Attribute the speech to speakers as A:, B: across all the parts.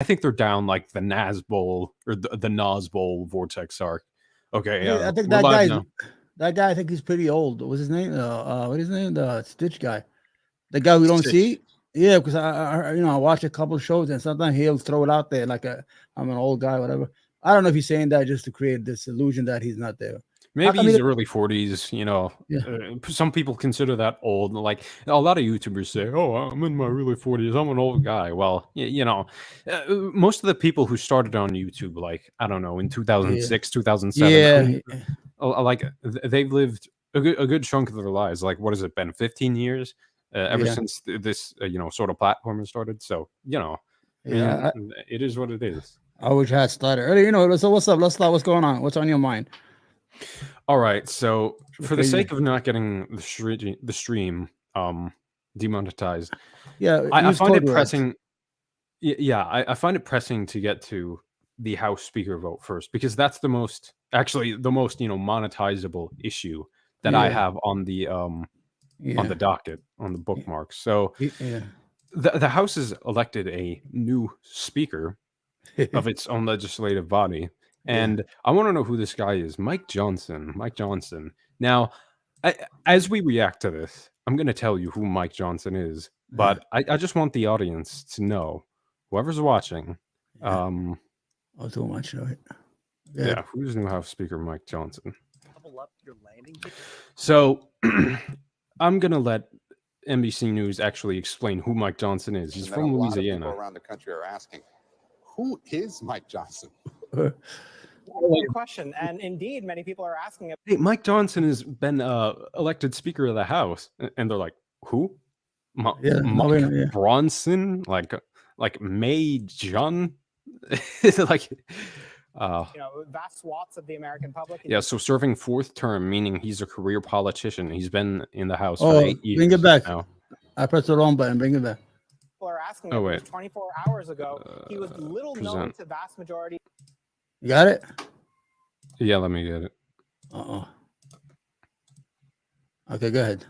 A: I think they're down like the Nazbol or the Nazbol vortex arc. Okay,
B: I think
A: we're live now.
B: that guy. I think he's pretty old. What's his name? What is his name? The Stitch guy. The guy we don't
A: Stitch.
B: see. Yeah, because I watch a couple of shows and sometimes he'll throw it out there like I'm an old guy, whatever. I don't know if he's saying that just to create this illusion that he's not there. How
A: Maybe
B: come he
A: he's
B: doesn't-
A: early 40s,
B: Yeah,
A: some people consider that old. Like a lot of YouTubers say, "Oh, I'm in my early 40s. I'm an old guy." Well, most of the people who started on YouTube, like I don't know, in
B: yeah,
A: 2006, 2007,
B: yeah,
A: like they've lived a good chunk of their lives. Like what has it been, 15 years, ever
B: yeah,
A: since this sort of platform has started. So I mean,
B: yeah.
A: it is what it is.
B: I wish I had started earlier. So what's up? Let's start. What's going on? What's on your mind?
A: All right, so for the
B: Crazy.
A: sake of not getting the stream demonetized,
B: Yeah,
A: I
B: use
A: find
B: code
A: it
B: words.
A: pressing. Yeah, I find it pressing to get to the House Speaker vote first because that's the most monetizable issue that I
B: Yeah,
A: have on
B: yeah,
A: the docket on the bookmarks. So
B: yeah.
A: the House has elected a new Speaker of its own legislative body.
B: Yeah.
A: And I want to know who this guy is, Mike Johnson. Mike Johnson. Now, as we react to this, I'm going to tell you who Mike Johnson is,
B: Yeah.
A: but I just want the audience to know, whoever's watching,
B: Yeah.
A: um,
B: Oh, too much of it.
A: yeah,
B: Good.
A: who's new House Speaker Mike Johnson? So I'm going to let NBC News actually explain who Mike Johnson is. He's
C: And then a
A: from
C: lot of
A: Louisiana.
C: people around the country are asking, who is Mike Johnson?
D: Great question. And indeed, many people are asking
A: Hey, Mike Johnson has been elected Speaker of the House, and they're like, "Who?
B: Yeah. No,
A: Mike
B: yeah.
A: Bronson? Like May Jun? like,
D: vast swaths of the American public.
A: yeah. So serving fourth term, meaning he's a career politician. He's been in the House
B: Oh,
A: for 8 years.
B: bring it back.
A: Now.
B: I pressed the wrong button. Bring it back.
D: People are asking.
A: Oh,
D: It
A: wait.
D: was 24 hours ago. He was little known
A: present.
D: to vast majority.
B: You got it?
A: Yeah, let me get it.
B: Okay, go ahead.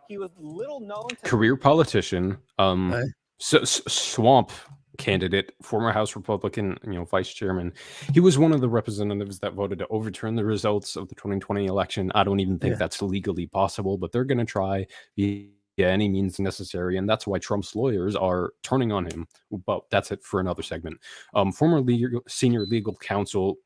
D: He was little known to
A: Career politician.
B: Right.
A: Swamp candidate, former House Republican, vice chairman. He was one of the representatives that voted to overturn the results of the 2020 election. I don't even think that's legally possible, but they're going to try via any means necessary, and that's why Trump's lawyers are turning on him. But that's it for another segment. Former senior legal counsel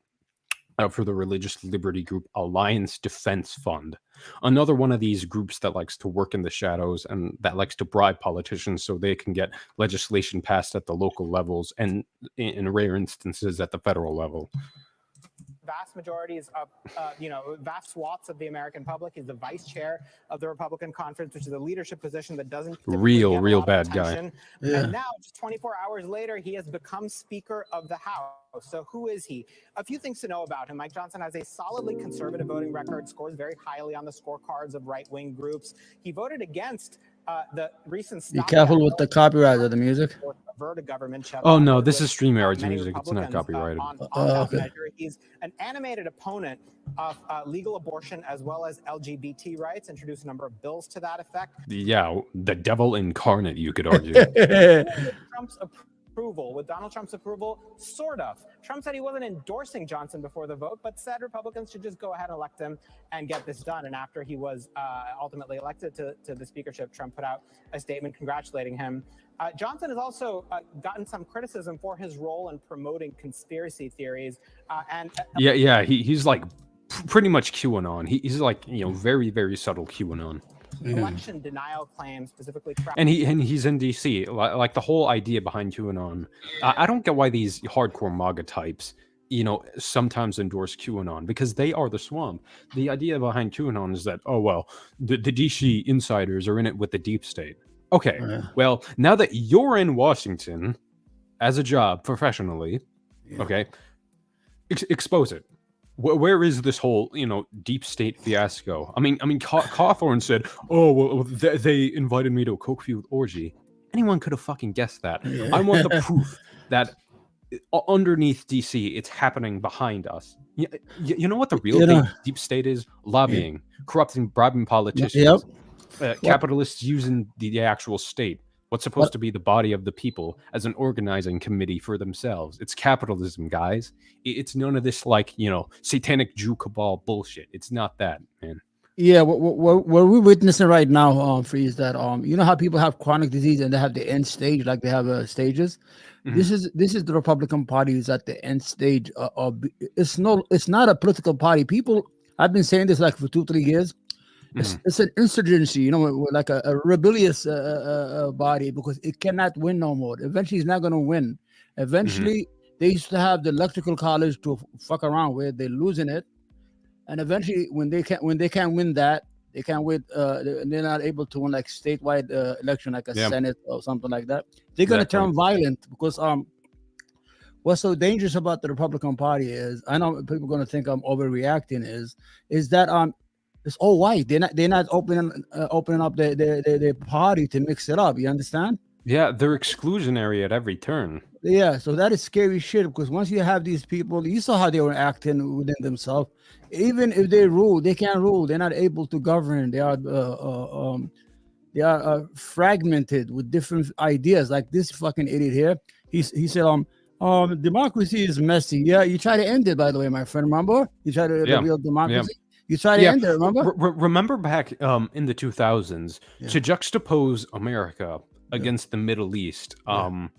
A: for the religious liberty group Alliance Defense Fund, another one of these groups that likes to work in the shadows and that likes to bribe politicians so they can get legislation passed at the local levels and in rare instances at the federal level.
D: Vast majorities of, vast swaths of the American public. He's the vice chair of the Republican Conference, which is a leadership position that doesn't
A: real bad guy.
B: Yeah.
D: And now, just 24 hours later, he has become Speaker of the House. So who is he? A few things to know about him. Mike Johnson has a solidly conservative voting record, scores very highly on the scorecards of right-wing groups. He voted against the recent
B: Be careful with the copyright of the music.
A: Oh no, this is StreamYard's music. It's not copyrighted.
D: On that measure. He's an animated opponent of legal abortion as well as LGBT rights, introduced a number of bills to that effect.
A: Yeah, the devil incarnate, you could argue.
D: Trump's approval, with Donald Trump's approval, sort of. Trump said he wasn't endorsing Johnson before the vote, but said Republicans should just go ahead and elect him and get this done. And after he was ultimately elected to the speakership, Trump put out a statement congratulating him. Johnson has also gotten some criticism for his role in promoting conspiracy theories.
A: He's like pretty much QAnon. He's like, very, very subtle QAnon.
D: Election denial claims, specifically,
A: and he's in DC. Like the whole idea behind QAnon, I don't get why these hardcore MAGA types, sometimes endorse QAnon, because they are the swamp. The idea behind QAnon is that, the DC insiders are in it with the deep state. Okay, well, now that you're in Washington as a job professionally, okay, expose it. Where is this whole, deep state fiasco? I mean, Cawthorn said, "Oh, well, they invited me to a coke-fueled orgy." Anyone could have fucking guessed that. I want the proof that underneath DC, it's happening behind us. You know what the real deep state is? Lobbying, corrupting, bribing politicians, capitalists using the actual state. what's supposed to be the body of the people as an organizing committee for themselves. It's capitalism, guys. It's none of this like, satanic Jew cabal bullshit. It's not that, man.
B: Yeah, what we're witnessing right now, Free, is that you know how people have chronic disease and they have the end stage, like they have stages. This is the Republican Party is at the end stage of it's not a political party. People, I've been saying this like for 2-3 years. It's an insurgency, like a rebellious body, because it cannot win no more. Eventually, it's not going to win. Eventually, they used to have the electrical college to fuck around with. They're losing it. And eventually, when they can't win that, they can't win. They're not able to win like statewide election, like a Senate or something like that. They're gonna turn violent, because what's so dangerous about the Republican Party is, I know people are gonna think I'm overreacting, is that it's all white. They're not opening up their party to mix it up. You understand?
A: Yeah, they're exclusionary at every turn.
B: Yeah, so that is scary shit, because once you have these people, you saw how they were acting within themselves. Even if they rule, they can't rule. They're not able to govern. They are fragmented with different ideas. Like this fucking idiot here. He said, democracy is messy. Yeah, you try to end it, by the way, my friend. Remember? You try to reveal democracy. Yeah. You try to end it, remember?
A: Remember back in the 2000s, to juxtapose America against the Middle East, and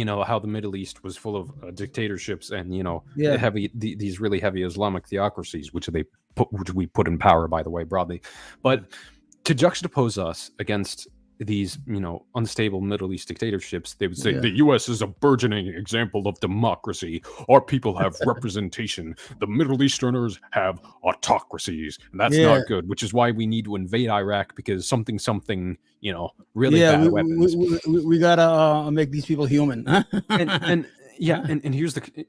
A: how the Middle East was full of dictatorships and these really heavy Islamic theocracies, which we put in power, by the way, broadly. But to juxtapose us against these unstable Middle East dictatorships, they would say the U.S. is a burgeoning example of democracy. Our people have representation. The Middle Easterners have autocracies, and that's not good. Which is why we need to invade Iraq, because something really bad weapons.
B: We gotta make these people human.
A: and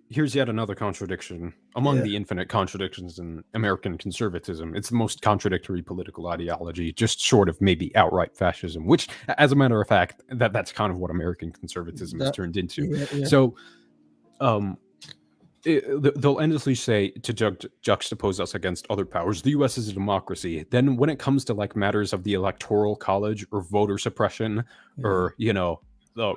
A: here's yet another contradiction among the infinite contradictions in American conservatism. It's the most contradictory political ideology, just short of maybe outright fascism, which, as a matter of fact, that's kind of what American conservatism has turned into. So they'll endlessly say, to juxtapose us against other powers, the U.S. is a democracy. Then when it comes to like matters of the electoral college or voter suppression or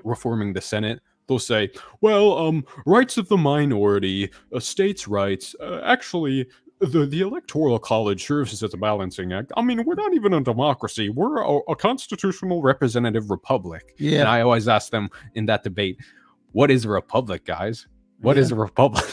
A: reforming the Senate, they'll say, well, rights of the minority, states' rights, actually, the Electoral College serves as a balancing act. I mean, we're not even a democracy. We're a constitutional representative republic. Yeah. And I always ask them in that debate, what is a republic, guys? What is a republic?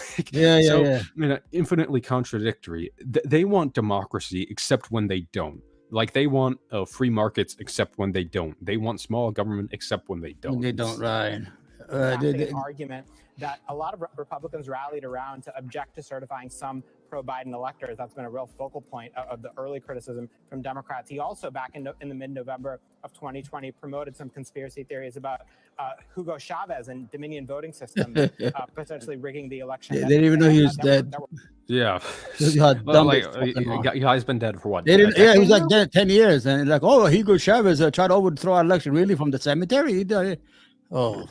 A: Infinitely contradictory. They want democracy, except when they don't. Like, they want free markets, except when they don't. They want small government, except when they don't.
B: When they don't, right.
D: An argument that a lot of Republicans rallied around to object to certifying some pro-Biden electors. That's been a real focal point of the early criticism from Democrats. He also, back in the mid-November of 2020, promoted some conspiracy theories about Hugo Chavez and Dominion voting system potentially rigging the election.
B: They didn't even know he was dead.
A: Yeah. He's been dead for what?
B: He was like dead 10 years. And like, Hugo Chavez tried to overthrow our election, really, from the cemetery.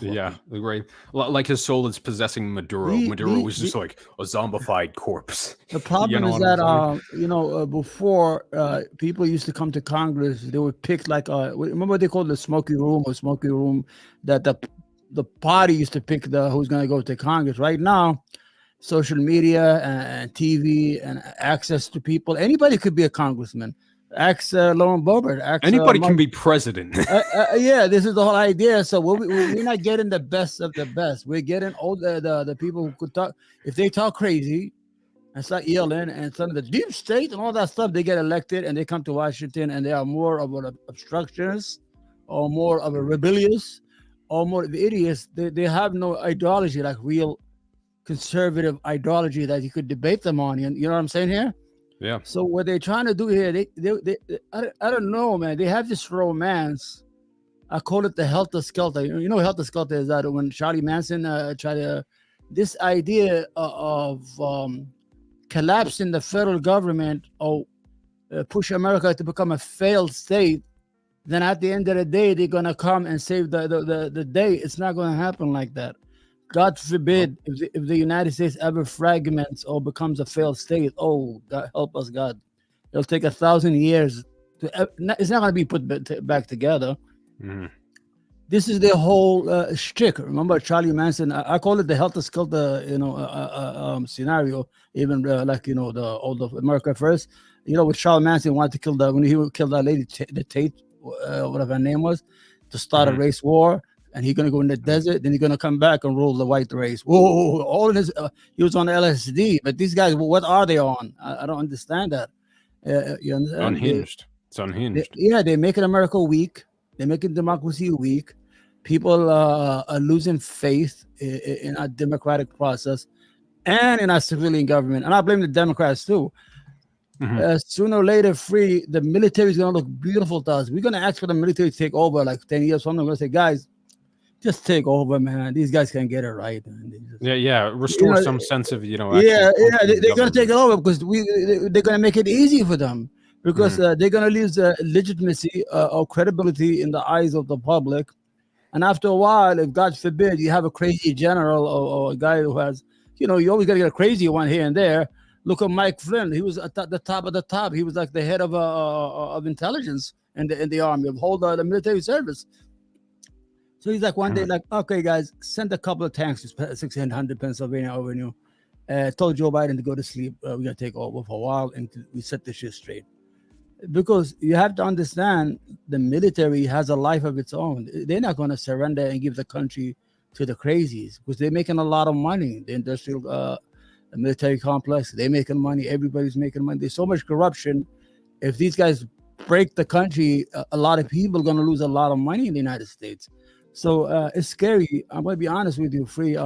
A: Yeah, great. Like his soul is possessing Maduro. Maduro was just like a zombified corpse.
B: The problem is that before people used to come to Congress, they would pick like remember what they called the smoky room that the party used to pick who's going to go to Congress. Right now, social media and TV and access to people, anybody could be a congressman. Ask Lauren Boebert.
A: Anybody can be president.
B: This is the whole idea. So we're not getting the best of the best. We're getting all the people who could talk. If they talk crazy and start yelling and some of the deep state and all that stuff, they get elected and they come to Washington and they are more of an obstructionist or more of a rebellious or more of idiots. They have no ideology, like real conservative ideology that you could debate them on. You know what I'm saying here?
A: Yeah.
B: So what they're trying to do here, I don't know, man. They have this romance. I call it the helter skelter. You know, helter skelter is that when Charlie Manson tried to, this idea of collapsing the federal government or push America to become a failed state. Then at the end of the day, they're gonna come and save the day. It's not gonna happen like that. God forbid if the United States ever fragments or becomes a failed state. Oh, God, help us, God. It'll take 1,000 years. It's not going to be put back together. This is their whole shtick. Remember Charlie Manson? I call it the helter skelter, scenario. Even like the old of America First. With Charlie Manson wanted to kill when he killed that lady, the Tate, whatever her name was, to start a
A: Mhm.
B: race war. And he's gonna go in the desert. Then he's gonna come back and rule the white race. Whoa! All in his, he was on LSD. But these guys, what are they on? I don't understand that. You understand?
A: Unhinged. It's unhinged.
B: They're making America weak. They're making democracy weak. People are losing faith in our democratic process and in our civilian government. And I blame the Democrats too. Sooner or later, the military is going to look beautiful to us. We're going to ask for the military to take over like 10 years from now. We're going to say, guys, just take over, man. These guys can get it right.
A: Yeah. Restore some sense of
B: they're
A: actual
B: going to take it over because they're going to make it easy for them because they're going to lose legitimacy or credibility in the eyes of the public. And after a while, if God forbid you have a crazy general or a guy who has, you always got to get a crazy one here and there. Look at Mike Flynn. He was at the top of the top. He was like the head of intelligence in the army, of whole the military service. So he's like one day, like, okay, guys, send a couple of tanks to 1600 Pennsylvania Avenue. Told Joe Biden to go to sleep. We're going to take over for a while and we set the shit straight. Because you have to understand the military has a life of its own. They're not going to surrender and give the country to the crazies because they're making a lot of money. The industrial, the military complex, they're making money. Everybody's making money. There's so much corruption. If these guys break the country, a lot of people are going to lose a lot of money in the United States. So it's scary. I'm going to be honest with you, Free.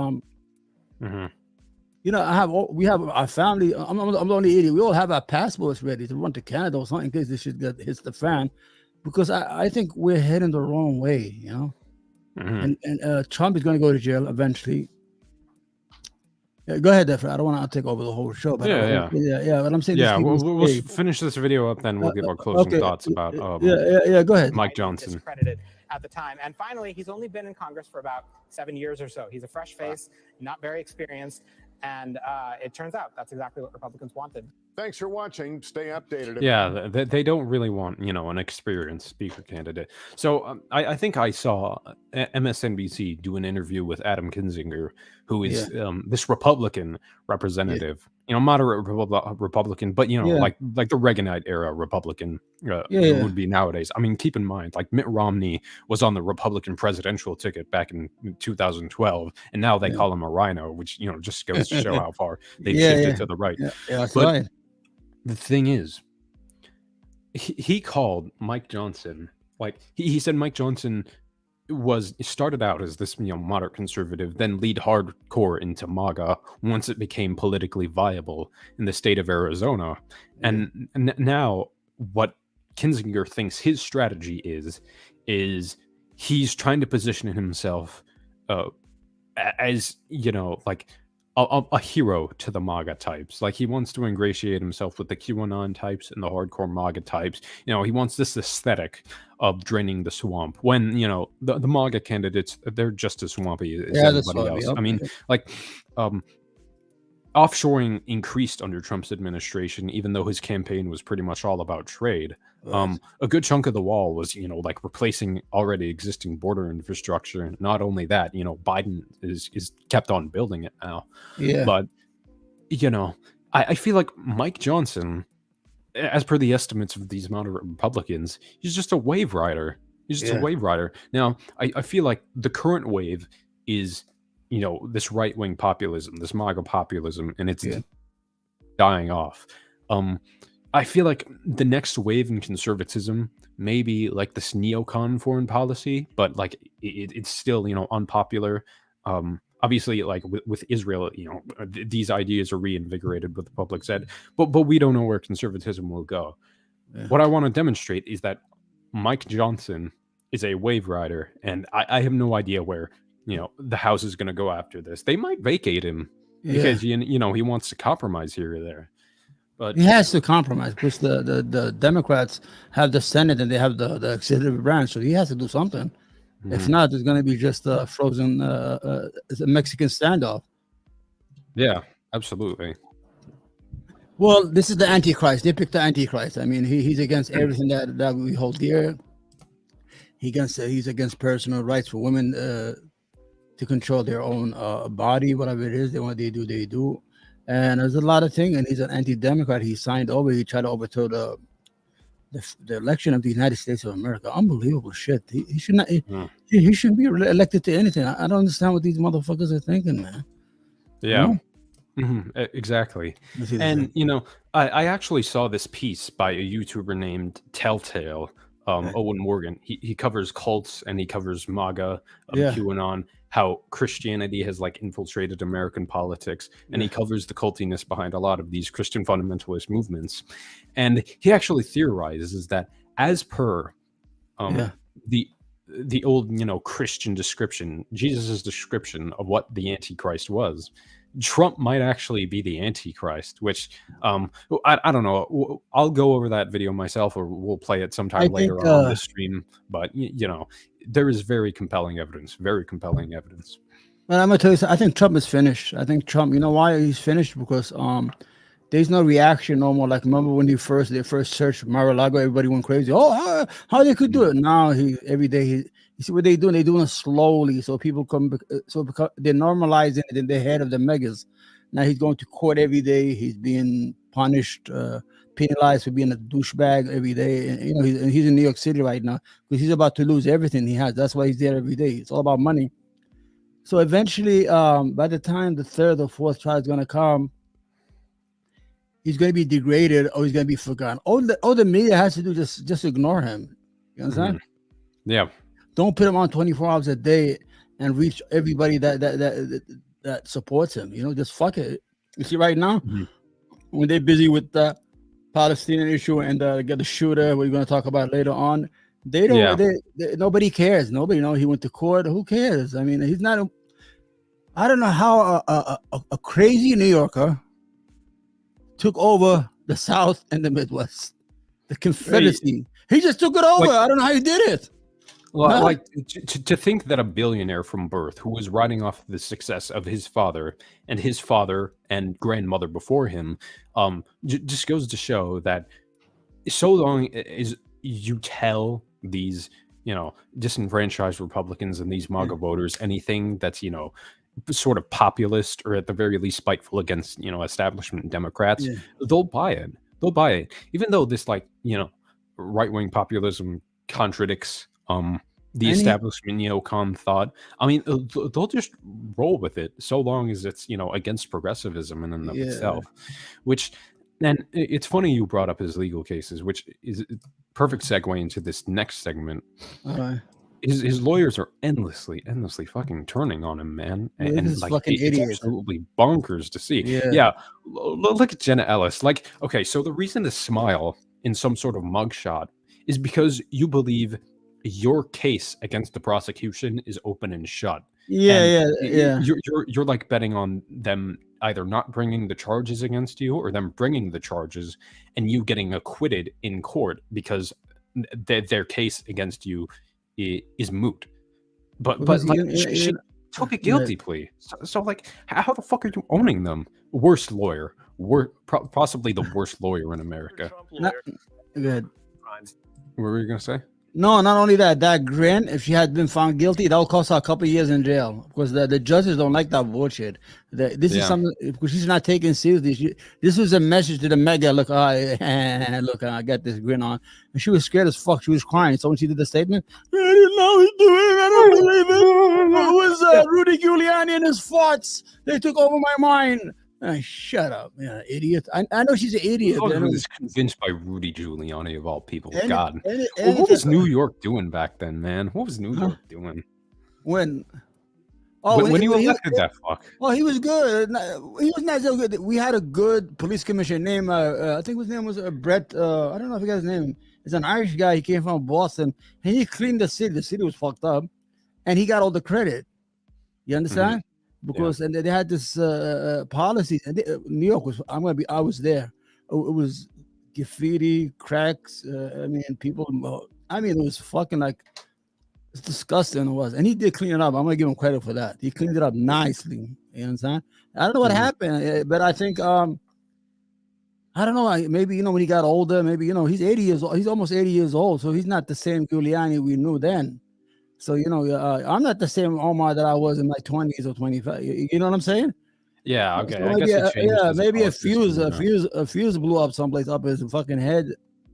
B: We have our family. I'm the only idiot. We all have our passports ready to run to Canada or something in case this shit hits the fan, because I think we're heading the wrong way, And Trump is going to go to jail eventually. Go ahead, Defra. I don't want to take over the whole show, but But I'm saying,
A: we'll finish this video up, then we'll give our closing thoughts about.
B: Go ahead,
A: Mike Johnson.
D: Discredited at the time, and finally, he's only been in Congress for about 7 years or so. He's a fresh face, not very experienced. And it turns out that's exactly what Republicans wanted.
C: Thanks for watching. Stay updated.
A: Yeah, they don't really want, an experienced speaker candidate. So I think I saw MSNBC do an interview with Adam Kinzinger, who is this Republican representative, moderate Republican, but, like the Reaganite era Republican would be nowadays. I mean, keep in mind, like Mitt Romney was on the Republican presidential ticket back in 2012, and now they call him a rhino, which, just goes to show how far they've shifted to the right.
B: That's
A: but
B: right.
A: The thing is, he called Mike Johnson, like he said Mike Johnson started out as this moderate conservative, then lead hardcore into MAGA once it became politically viable in the state of Arizona. And now what Kinzinger thinks his strategy is he's trying to position himself as like a hero to the MAGA types. Like he wants to ingratiate himself with the QAnon types and the hardcore MAGA types. He wants this aesthetic of draining the swamp when, the MAGA candidates, they're just as swampy as anybody else. I mean, like, offshoring increased under Trump's administration, even though his campaign was pretty much all about trade. A good chunk of the wall was, like replacing already existing border infrastructure. Not only that, Biden is kept on building it now.
B: Yeah.
A: But, I feel like Mike Johnson, as per the estimates of these moderate Republicans, he's just a wave rider. He's just a wave rider. Now, I feel like the current wave is, this right-wing populism, this MAGA populism, and it's dying off. I feel like the next wave in conservatism may be like this neocon foreign policy, but like it's still, unpopular. Obviously, like with Israel, these ideas are reinvigorated with the public said, but we don't know where conservatism will go. Yeah. What I want to demonstrate is that Mike Johnson is a wave rider, and I have no idea where the House is going to go after this. They might vacate him because he wants to compromise here or there. But
B: he has to compromise because the Democrats have the Senate and they have the executive branch, so he has to do something. Mm-hmm. If not, it's going to be just a frozen a Mexican standoff.
A: Yeah, absolutely.
B: Well, this is the Antichrist. They picked the Antichrist. I mean, he's against everything that we hold dear. he's against personal rights for women to control their own body, whatever it is they want. They do. And there's a lot of things. And he's an anti-democrat. He signed over. He tried to overthrow the election of the United States of America. Unbelievable shit. He should not. He shouldn't be elected to anything. I don't understand what these motherfuckers are thinking, man.
A: Yeah.
B: You know?
A: Exactly.
B: Let's see this
A: And
B: thing.
A: you know, I actually saw this piece by a YouTuber named Telltale, Owen Morgan. He covers cults and he covers MAGA,
B: Yeah.
A: QAnon, how Christianity has like infiltrated American politics, and he covers the cultiness behind a lot of these Christian fundamentalist movements. And he actually theorizes that as per
B: Yeah.
A: the old, you know, Christian description, Jesus's description of what the Antichrist was, Trump might actually be the Antichrist, which I don't know. I'll go over that video myself, or we'll play it sometime
B: I
A: later
B: think
A: on this stream. But you know, there is very compelling evidence. Very compelling evidence.
B: well, I'm gonna tell you something. I think Trump is finished. I think Trump, you know why he's finished? Because there's no reaction no more. Like remember when they first searched Mar-a-Lago, everybody went crazy. Oh, how they could do it? Now every day you see what they doing? They're doing it slowly, so people come. So because they're normalizing it in the head of the megas. Now he's going to court every day. He's being punished, penalized for being a douchebag every day. And, you know, he's in New York City right now because he's about to lose everything he has. That's why he's there every day. It's all about money. So eventually, by the time the third or fourth trial is going to come, he's going to be degraded or he's going to be forgotten. All the media has to do just ignore him. You understand?
A: Yeah.
B: Don't put him on 24 hours a day and reach everybody that supports him. You know, just fuck it. You see, right now, when they're busy with the Palestinian issue and get the shooter, we're going to talk about later on. They don't.
A: Yeah.
B: They nobody cares. Nobody knows he went to court. Who cares? I mean, he's not. I don't know how a crazy New Yorker took over the South and the Midwest, the Confederacy. He just took it over.
A: Like-
B: I don't know how he did it.
A: Well,
B: No.
A: like to think that a billionaire from birth who was riding off the success of his father and grandmother before him, just goes to show that so long as you tell these, you know, disenfranchised Republicans and these MAGA voters anything that's, you know, sort of populist or at the very least spiteful against, you know, establishment Democrats, they'll buy it. They'll buy it, even though this, like, you know, right-wing populism contradicts the establishment neocon thought. I mean, they'll just roll with it so long as it's, you know, against progressivism in and of itself. Which, and it's funny you brought up his legal cases, which is a perfect segue into this next segment. His lawyers are endlessly fucking turning on him, man, and like
B: fucking
A: it's
B: idiots.
A: absolutely bonkers to see.
B: Yeah.
A: Look at Jenna Ellis. Like, okay, so the reason to smile in some sort of mugshot is because you believe your case against the prosecution is open and shut.
B: Yeah.
A: You're like betting on them either not bringing the charges against you or them bringing the charges and you getting acquitted in court because their case against you is moot. But like she took a guilty plea. So like, how the fuck are you owning them? Worst lawyer, possibly the worst lawyer in America.
B: Good.
A: What were you gonna say?
B: No, not only that. That grin, if she had been found guilty, that would cost her a couple of years in jail because the judges don't like that bullshit. This is something because she's not taken seriously. This was a message to the mega. Look, look, I got this grin on, and she was scared as fuck. She was crying. So when she did the statement, I didn't know he's doing it. I don't believe it. It was Rudy Giuliani and his farts. They took over my mind. Shut up, idiot. I know she's an idiot.
A: I was convinced by Rudy Giuliani of all people.
B: And-
A: God.
B: and
A: What was New York doing back then, man? What was New York doing?
B: when
A: When he elected that fuck?
B: Oh, he was good. He was not so good. We had a good police commissioner named, I think his name was Brett. I don't know if I got his name. He's an Irish guy. He came from Boston. And he cleaned the city. The city was fucked up. And he got all the credit. You understand? Because and they had this policy. And New York was, I was there. It was graffiti, cracks. I mean, people, it was fucking like, it's disgusting. It was, and he did clean it up. I'm gonna give him credit for that. He cleaned it up nicely. You understand? I don't know what happened, but I think I don't know. Maybe when he got older, maybe he's 80 years old. He's almost 80 years old, so he's not the same Giuliani we knew then. So I'm not the same Omar that I was in my 20s or 25. You know what I'm saying?
A: Yeah, okay.
B: So
A: I
B: maybe
A: guess it changed as a
B: maybe
A: politician, you know.
B: a fuse blew up someplace up his fucking head,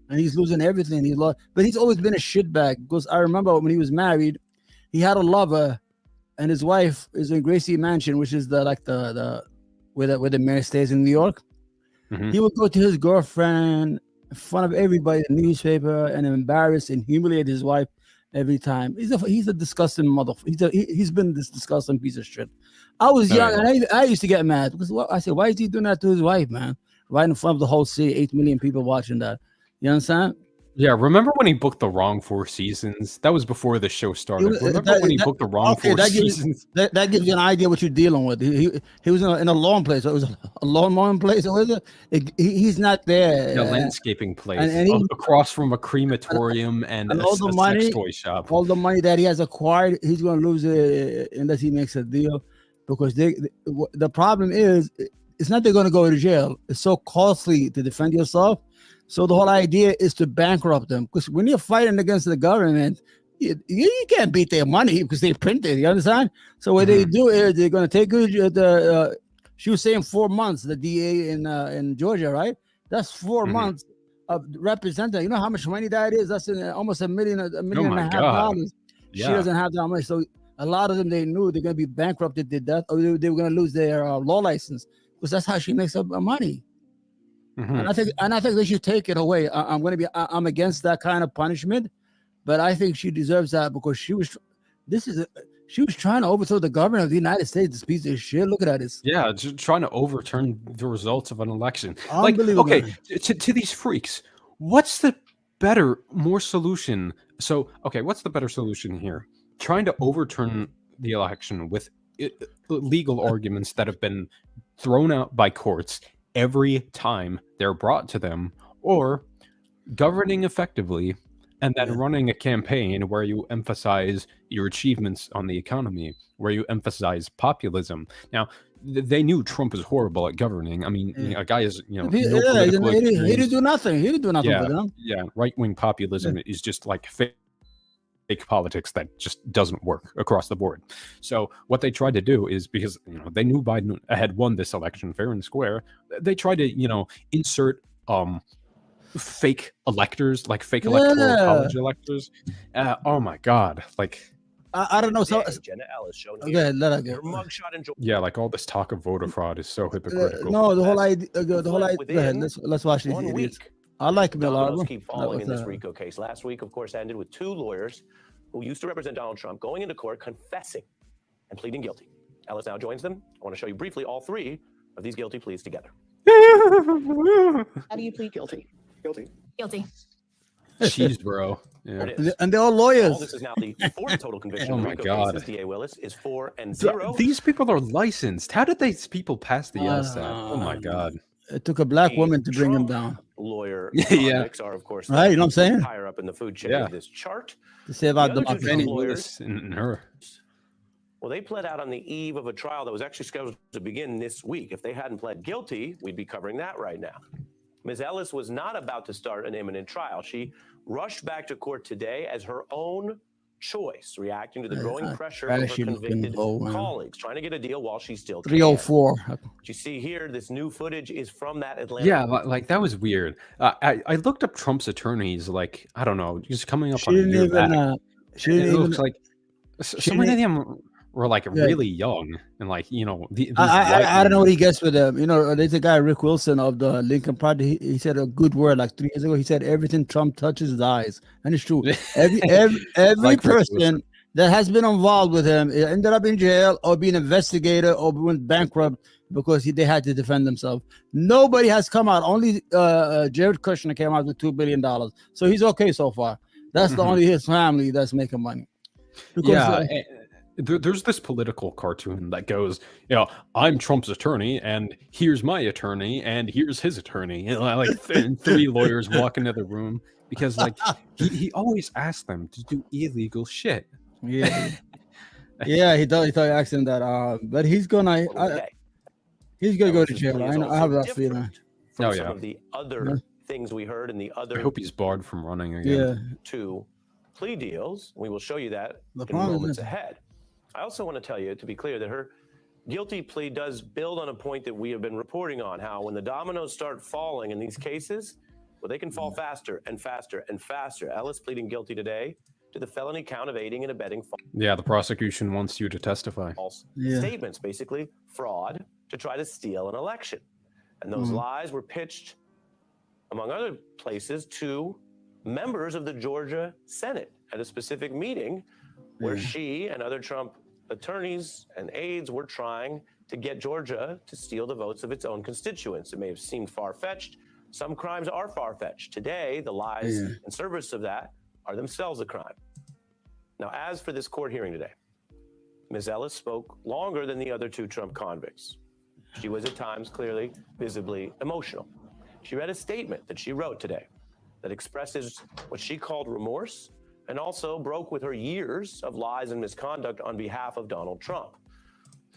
B: and he's losing everything. He lost, but he's always been a shitbag. Because I remember when he was married, he had a lover, and his wife is in Gracie Mansion, which is the where the mayor stays in New York.
A: Mhm.
B: He would go to his girlfriend in front of everybody in the newspaper and embarrass and humiliate his wife every time. He's a disgusting motherfucker. He's been this disgusting piece of shit. I was
A: Oh,
B: young
A: yeah.
B: and I used to get mad because I said, why is he doing that to his wife, man? Right in front of the whole city, 8 million people watching that. You understand?
A: Yeah, remember when he booked the wrong 4 seasons? That was before the show started. Remember when he booked the wrong 4 seasons?
B: That gives you an idea what you're dealing with. He was in a lawn place. So it was a lawn mowing place. Or was it? He's not there.
A: A landscaping place
B: and
A: across from a crematorium and
B: and
A: a,
B: all
A: s-
B: the
A: a
B: money,
A: sex toy shop.
B: all the money that he has acquired, he's going to lose it unless he makes a deal. Because the problem is, it's not they're going to go to jail. It's so costly to defend yourself. So the whole idea is to bankrupt them. Because when you're fighting against the government, you can't beat their money because they print it. You understand? So what they do is they're going to take she was saying 4 months, the DA in Georgia, right? That's 4 months of representative. You know how much money that is? That's almost $1 million, $1.5 million.
A: God.
B: She
A: Yeah.
B: doesn't have that much. So a lot of them, they knew they're going to be bankrupted, did that, or they were going to lose their law license because that's how she makes up money.
A: Mhm.
B: And I think they should take it away. I'm against that kind of punishment, but I think she deserves that because she was trying to overthrow the government of the United States. This piece of shit. Look at this.
A: Yeah, just trying to overturn the results of an election. Like,
B: Unbelievable.
A: okay, to these freaks, what's the more solution? So, okay, what's the better solution here? Trying to overturn the election with legal arguments that have been thrown out by courts every time they're brought to them, or governing effectively and then running a campaign where you emphasize your achievements on the economy, where you emphasize populism. Now, they knew Trump was horrible at governing. I mean, a guy is, no political
B: He didn't
A: experience.
B: do nothing. He didn't do nothing
A: Yeah,
B: for them.
A: yeah. Right-wing populism is just like fake politics that just doesn't work across the board. So what they tried to do is, because they knew Biden had won this election fair and square, they tried to insert fake electors, like fake electoral college electors. Oh my god, like
B: I don't know. So
E: Jenna Ellis shown
B: okay,
E: here.
B: let her go.
E: Her mugshot in
A: yeah, like all this talk of voter fraud is so hypocritical.
B: No, the whole idea.
E: Flip
B: Go ahead.
E: within
B: Let's watch these
E: 1
B: idiots.
E: week.
B: I like Bill
E: Dominoes
B: Arbor.
E: keep falling in this RICO case. Last week, of course, ended with 2 lawyers who used to represent Donald Trump going into court, confessing and pleading guilty. Ellis now joins them. I want to show you briefly all 3 of these guilty pleas together.
F: How do you plead guilty? Guilty.
A: Jeez, bro. Yeah.
E: There it is.
B: And they're all
E: All
B: lawyers.
E: this is now the 4th total conviction.
A: Oh
E: in
A: my
E: RICO
A: God.
E: cases. DA Willis is 4 and 0.
A: These people are licensed. How did these people pass the LSAT? Oh my
B: Uh,
A: god.
B: It took a black
E: The
B: woman to bring him
E: Trump
B: down.
E: Lawyer
A: Yeah.
E: projects are, of course,
B: Right, you know what I'm saying?
E: higher up in the food chain
A: Yeah.
E: of this chart.
B: To save
E: The
B: out
E: other two
B: democracy.
E: Trump
A: Benny
E: lawyers,
A: Willis and her.
E: well, they pled out on the eve of a trial that was actually scheduled to begin this week. If they hadn't pled guilty, we'd be covering that right now. Ms. Ellis was not about to start an imminent trial. She rushed back to court today as her own choice, reacting to the growing pressure of her
B: trashy looking
E: convicted
B: bull, man.
E: colleagues, trying to get a deal while she still can.
B: 304.
E: What you see here, this new footage is from that Atlanta.
A: Yeah, like that was weird. I looked up Trump's attorneys, like, I don't know, just coming up
B: She
A: on a
B: didn't
A: year
B: even.
A: back.
B: She
A: It
B: didn't even.
A: looks like so many of them were like really young and like these
B: I don't know what he gets with them. There's a guy, Rick Wilson of the Lincoln Project. He said a good word like 3 years ago. He said everything Trump touches dies, and it's true. Every
A: Like Rick
B: person
A: Wilson.
B: that has been involved with him ended up in jail or being investigated or went bankrupt because they had to defend themselves. Nobody has come out. Only Jared Kushner came out with $2 billion, so he's okay so far. That's the only his family that's making money. Because,
A: Yeah, there's this political cartoon that goes, I'm Trump's attorney, and here's my attorney, and here's his attorney, like 3 lawyers walk into the room because like he always asks them to do illegal shit.
B: yeah, yeah, he thought accident that, but he's gonna
E: Okay.
B: he's gonna go to
E: Ellis's
B: jail.
E: plea is
B: I have
E: also
B: that feeling.
E: different from
A: Oh,
E: some
A: yeah.
E: of the other things we heard in the
A: I
E: other
A: hope he's barred from running again.
E: two plea deals. We will show you that
B: The
E: in
B: problem
E: moments
B: is-
E: ahead. I also want to tell you, to be clear, that her guilty plea does build on a point that we have been reporting on, how when the dominoes start falling in these cases, well, they can fall faster and faster and faster. Ellis pleading guilty today to the felony count of aiding and abetting
A: Yeah, the prosecution wants you to testify.
E: false
B: Yeah.
E: statements, basically fraud, to try to steal an election. And those lies were pitched, among other places, to members of the Georgia Senate at a specific meeting where she and other Trump attorneys and aides were trying to get Georgia to steal the votes of its own constituents. It may have seemed far-fetched. Some crimes are far-fetched. Today, the lies in service of that are themselves a crime. Now, as for this court hearing today, Ms. Ellis spoke longer than the other two Trump convicts. She was at times clearly, visibly emotional. She read a statement that she wrote today that expresses what she called remorse and also broke with her years of lies and misconduct on behalf of Donald Trump.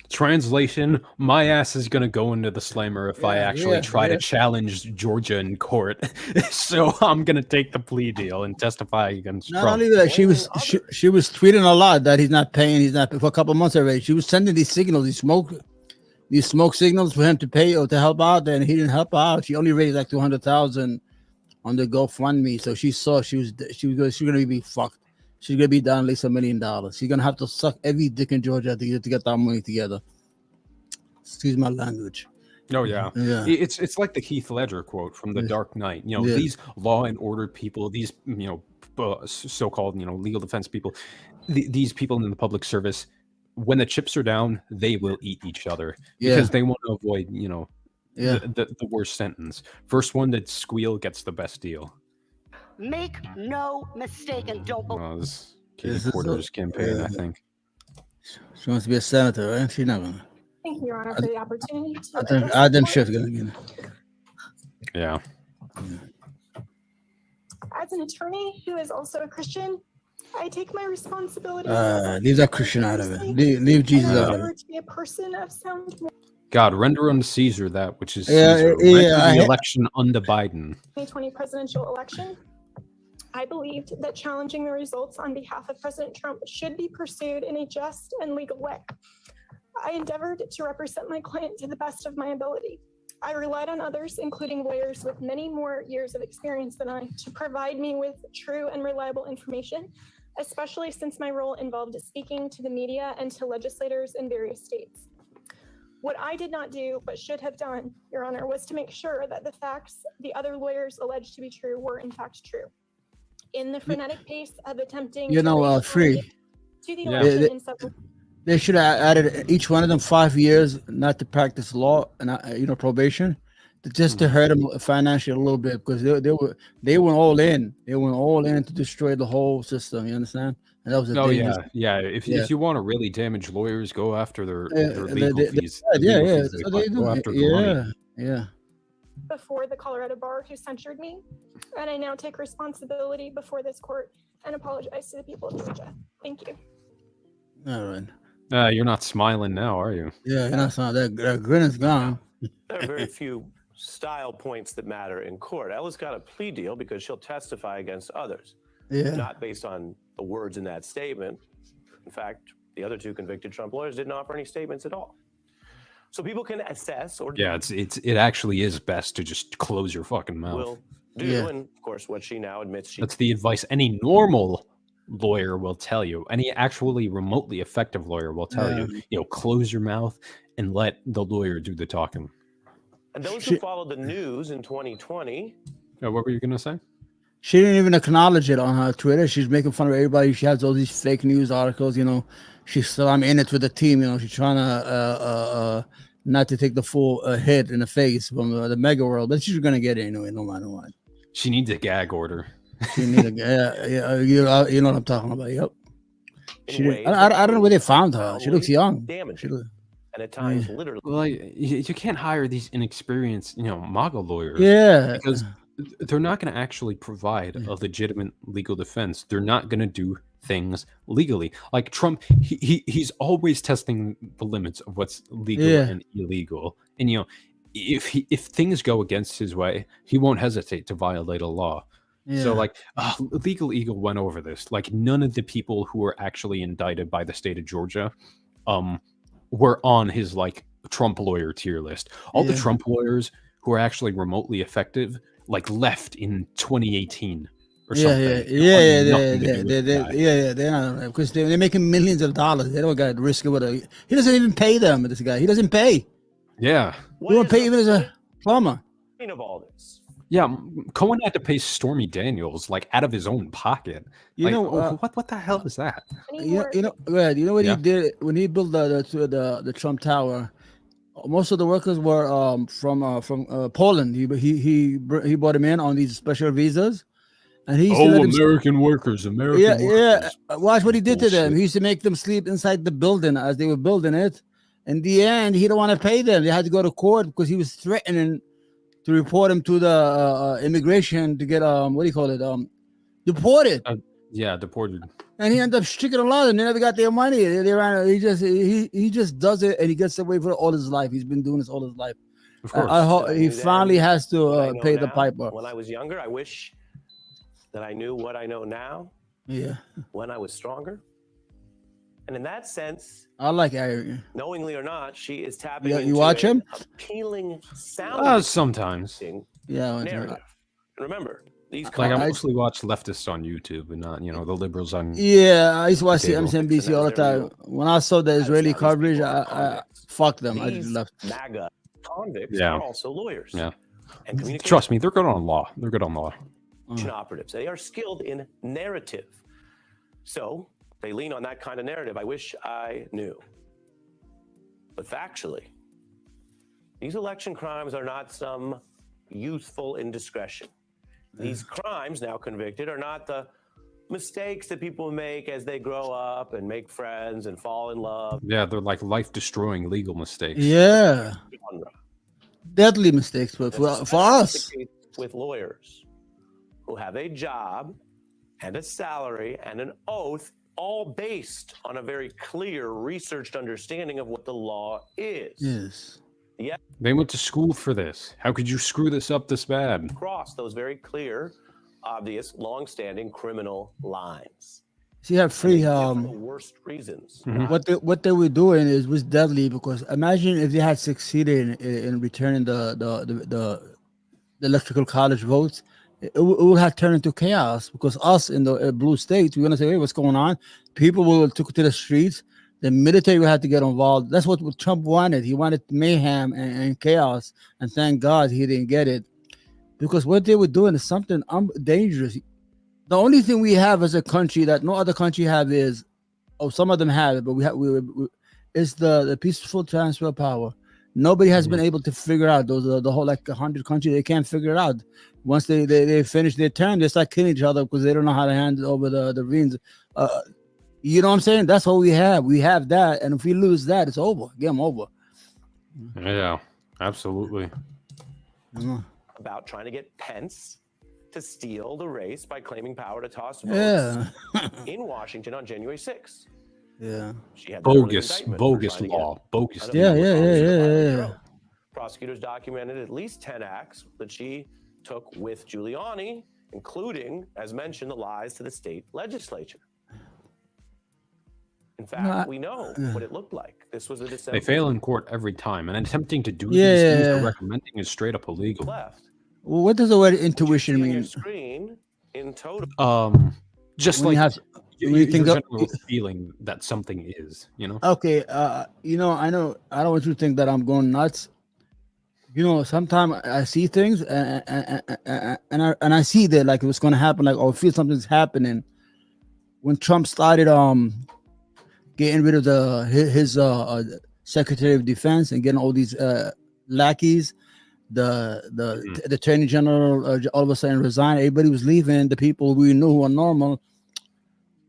A: Translation, my ass is going to go into the slammer if I actually try to challenge Georgia in court. So I'm going to take the plea deal and testify against
B: Not
A: Trump.
B: only that, she was tweeting a lot that he's not paying for a couple of months already. She was sending these signals, these smoke signals for him to pay or to help out, and he didn't help out. She only raised like 200,000 on the GoFundMe, so she saw she was gonna be fucked. She's gonna be down at least $1 million. She's gonna have to suck every dick in Georgia to get that money together. Excuse my language.
A: Oh yeah.
B: Yeah.
A: It's like the Heath Ledger quote from The Dark Knight. You know, these law and order people, these so-called legal defense people, these people in the public service, when the chips are down, they will eat each other because they want to avoid the worst sentence. First one that squeal gets the best deal.
F: Make no mistake and don't believe.
A: Well, this Katie Porter's campaign, I think.
B: She wants to be a senator, right? She's not gonna.
G: Thank you, Your Honor, for the opportunity to
B: I think
G: address
B: Adam
G: the
B: Schiff's
G: court.
B: gonna get it.
A: Yeah.
G: As an attorney who is also a Christian, I take my responsibility.
B: Leave that Christian out of it. Leave Jesus out of it.
G: To be a person of sound
A: God, render unto Caesar that which is
B: Yeah,
A: Caesar.
B: yeah,
A: Render
B: I-
A: the election unto Biden.
G: 2020 presidential election. I believed that challenging the results on behalf of President Trump should be pursued in a just and legal way. I endeavored to represent my client to the best of my ability. I relied on others, including lawyers with many more years of experience than I, to provide me with true and reliable information, especially since my role involved speaking to the media and to legislators in various states. What I did not do, but should have done, Your Honor, was to make sure that the facts the other lawyers alleged to be true were in fact true. In the frenetic pace of attempting
B: Free.
G: to the
A: Yeah.
G: election in several
B: They should have added each one of them 5 years not to practice law and probation, just to hurt them financially a little bit because they went all in. They went all in to destroy the whole system. You understand? And that was a dangerous.
A: Yeah. If you want to really damage lawyers, go after their legal fees.
B: Yeah.
A: Legal fees
B: So
A: they
B: they
A: collect. Go
B: do.
A: after the money.
B: Yeah.
G: before the Colorado bar who censured me, and I now take responsibility before this court and apologize to the people of Georgia. Thank you.
B: All right.
A: You're not smiling now, are you?
B: Yeah, that's not that grin is gone.
E: There are very few style points that matter in court. Ella's got a plea deal because she'll testify against others,
B: Yeah.
E: not based on the words in that statement. In fact, the other two convicted Trump lawyers didn't offer any statements at all. So people can assess or
A: Yeah, it actually is best to just close your fucking mouth.
E: will do.
B: Yeah.
E: And of course, what she now admits she
A: That's the advice any normal lawyer will tell you. Any actually remotely effective lawyer will tell you, close your mouth and let the lawyer do the talking.
E: And those who followed the news in 2020,
A: What were you going to say?
B: She didn't even acknowledge it on her Twitter. She's making fun of everybody. She has all these fake news articles. She's still, I'm in it with the team. She's trying to not to take the full hit in the face from the mega world, but she's gonna get it anyway, no matter what.
A: She needs a gag order.
B: She need you know what I'm talking about. Yep.
E: in ways
B: I
E: that
B: don't know where they found her. She looks
E: probably
B: young.
E: damaging, and at times literally.
A: Well, you can't hire these inexperienced, MAGA lawyers.
B: Yeah.
A: Because they're not going to actually provide a legitimate legal defense. They're not going to do things legally. Like Trump, he's always testing the limits of what's legal and illegal. And if things go against his way, he won't hesitate to violate a law. So
B: Yeah.
A: like Legal Eagle went over this. Like none of the people who were actually indicted by the state of Georgia um were on his like Trump lawyer tier list. All the
B: Yeah.
A: Trump lawyers who are actually remotely effective like left in 2018 or
B: Yeah,
A: something.
B: yeah,
A: It
B: yeah,
A: wanted
B: yeah,
A: nothing to do with the guy.
B: yeah. They're not because they're making millions of dollars. They don't got to risk it with a. He doesn't even pay them. This guy, he doesn't pay.
A: Yeah.
B: He
E: What
B: won't
E: is
B: pay
E: the
B: even as a plumber.
E: point of all this?
A: Yeah, Cohen had to pay Stormy Daniels like out of his own pocket.
B: You
A: Like,
B: know,
A: what the hell is that?
B: you know, Red, you know what
A: Yeah.
B: he did when he built the Trump Tower. Most of the workers were from Poland. He brought him in on these special visas, and he used to let him.
A: American workers, American
B: Yeah, yeah. Watch what he did to them.
A: Bullshit.
B: He used to make them sleep inside the building as they were building it. In the end, he don't want to pay them. They had to go to court because he was threatening to report him to the immigration to get what do you call it deported.
A: Yeah, deported.
B: And he ended up sticking along, and they never got their money. They ran. He just does it, and he gets away for all his life. He's been doing this all his life.
A: Of course.
B: I hope
E: That I
B: he
E: knew then,
B: finally has
E: what I
B: to
E: know
B: pay the
E: now.
B: piper.
E: When I was younger, I wish that I knew what I know now
B: Yeah,
E: when I was stronger. And in that sense,
B: I like Arian.
E: knowingly or not, she is tapping
B: You
E: into
B: watch him?
E: appealing sound
A: Sometimes.
B: Yeah, I
E: narrative. And remember, these
A: Like I
B: I-
A: mostly watch leftists on YouTube and not, the liberals on.
B: Yeah, I used to watch the
A: Cable.
B: MSNBC all the time. When I saw the Israeli
E: Now these
B: coverage,
E: people are
B: I
E: convicts.
B: fuck them. I just
E: These
B: left.
E: MAGA convicts
A: Yeah.
E: are also lawyers.
A: Yeah.
E: And communication
A: Trust me, they're good on law. They're good on law.
E: operatives. They are skilled in narrative. So they lean on that kind of narrative. I wish I knew. But factually, these election crimes are not some youthful indiscretion. These crimes now convicted are not the mistakes that people make as they grow up and make friends and fall in love.
A: Yeah, they're like life-destroying legal mistakes.
B: Yeah,
E: Genre.
B: deadly mistakes for
E: Especially
B: us.
E: the case with lawyers who have a job and a salary and an oath, all based on a very clear, researched understanding of what the law is.
B: Yes.
A: They went to school for this. How could you screw this up this bad?
E: Cross those very clear, obvious, long-standing criminal lines.
B: So you have free.
E: They did it for the worst reasons.
B: What they were doing was deadly because imagine if they had succeeded in returning the electoral college votes, it would have turned into chaos because us in the blue states, we're gonna say, hey, what's going on? People will took to the streets. The military will have to get involved. That's what Trump wanted. He wanted mayhem and chaos, and thank God he didn't get it because what they were doing is something dangerous. The only thing we have as a country that no other country have is, some of them have it, but we is the peaceful transfer of power. Nobody has been able to figure out the whole like 100 countries. They can't figure it out. Once they finish their term, they start killing each other because they don't know how to hand over the reins. You know what I'm saying? That's what we have. We have that, and if we lose that, it's over. Game over.
A: Yeah, absolutely.
E: About trying to get Pence to steal the race by claiming power to toss votes
B: Yeah.
E: in Washington on January 6th.
B: Yeah.
E: She had that early
A: Bogus
E: indictment for
A: law.
E: trying to get
A: Bogus.
E: an
B: Yeah,
E: appeal
B: yeah,
E: from
B: yeah,
E: Mr.
B: yeah,
E: Biden's
B: yeah.
E: throne. Prosecutors documented at least 10 acts that she took with Giuliani, including, as mentioned, the lies to the state legislature. In fact, we know what it looked like. This was a December
A: They fail in court every time, and attempting to do
B: Yeah,
A: these
B: yeah,
A: things they're
B: yeah.
A: recommending is straight up illegal.
E: left.
B: Well, what does the word
E: What you
B: intuition
E: see on your
B: mean?
E: screen in total.
A: Just
B: When you
A: like
B: have- when you think
A: your
B: of-
A: general feeling that something is,
B: Okay, I know. I don't want you to think that I'm going nuts. Sometimes I see things and I see that like what's going to happen, like or feel something's happening. When Trump started getting rid of his Secretary of Defense and getting all these lackeys, the Attorney General all of a sudden resigned. Everybody was leaving. The people we knew who are normal.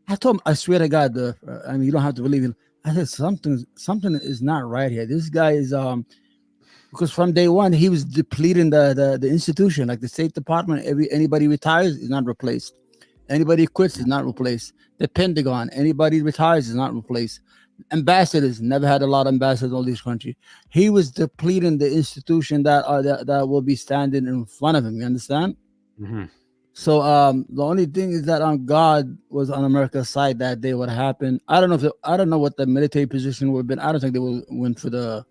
B: I told him, I swear to God, you don't have to believe it. I said something is not right here. This guy is because from day one he was depleting the institution, like the State Department. Anybody retires is not replaced. Anybody quits is not replaced. The Pentagon, anybody retires is not replaced. ambassadors never had a lot of ambassadors in all these countries. He was depleting the institution that will be standing in front of him. You understand?
A: Hmm.
B: So the only thing is that God was on America's side that day. What happened? I don't know I don't know what the military position would have been. I don't think they would win for the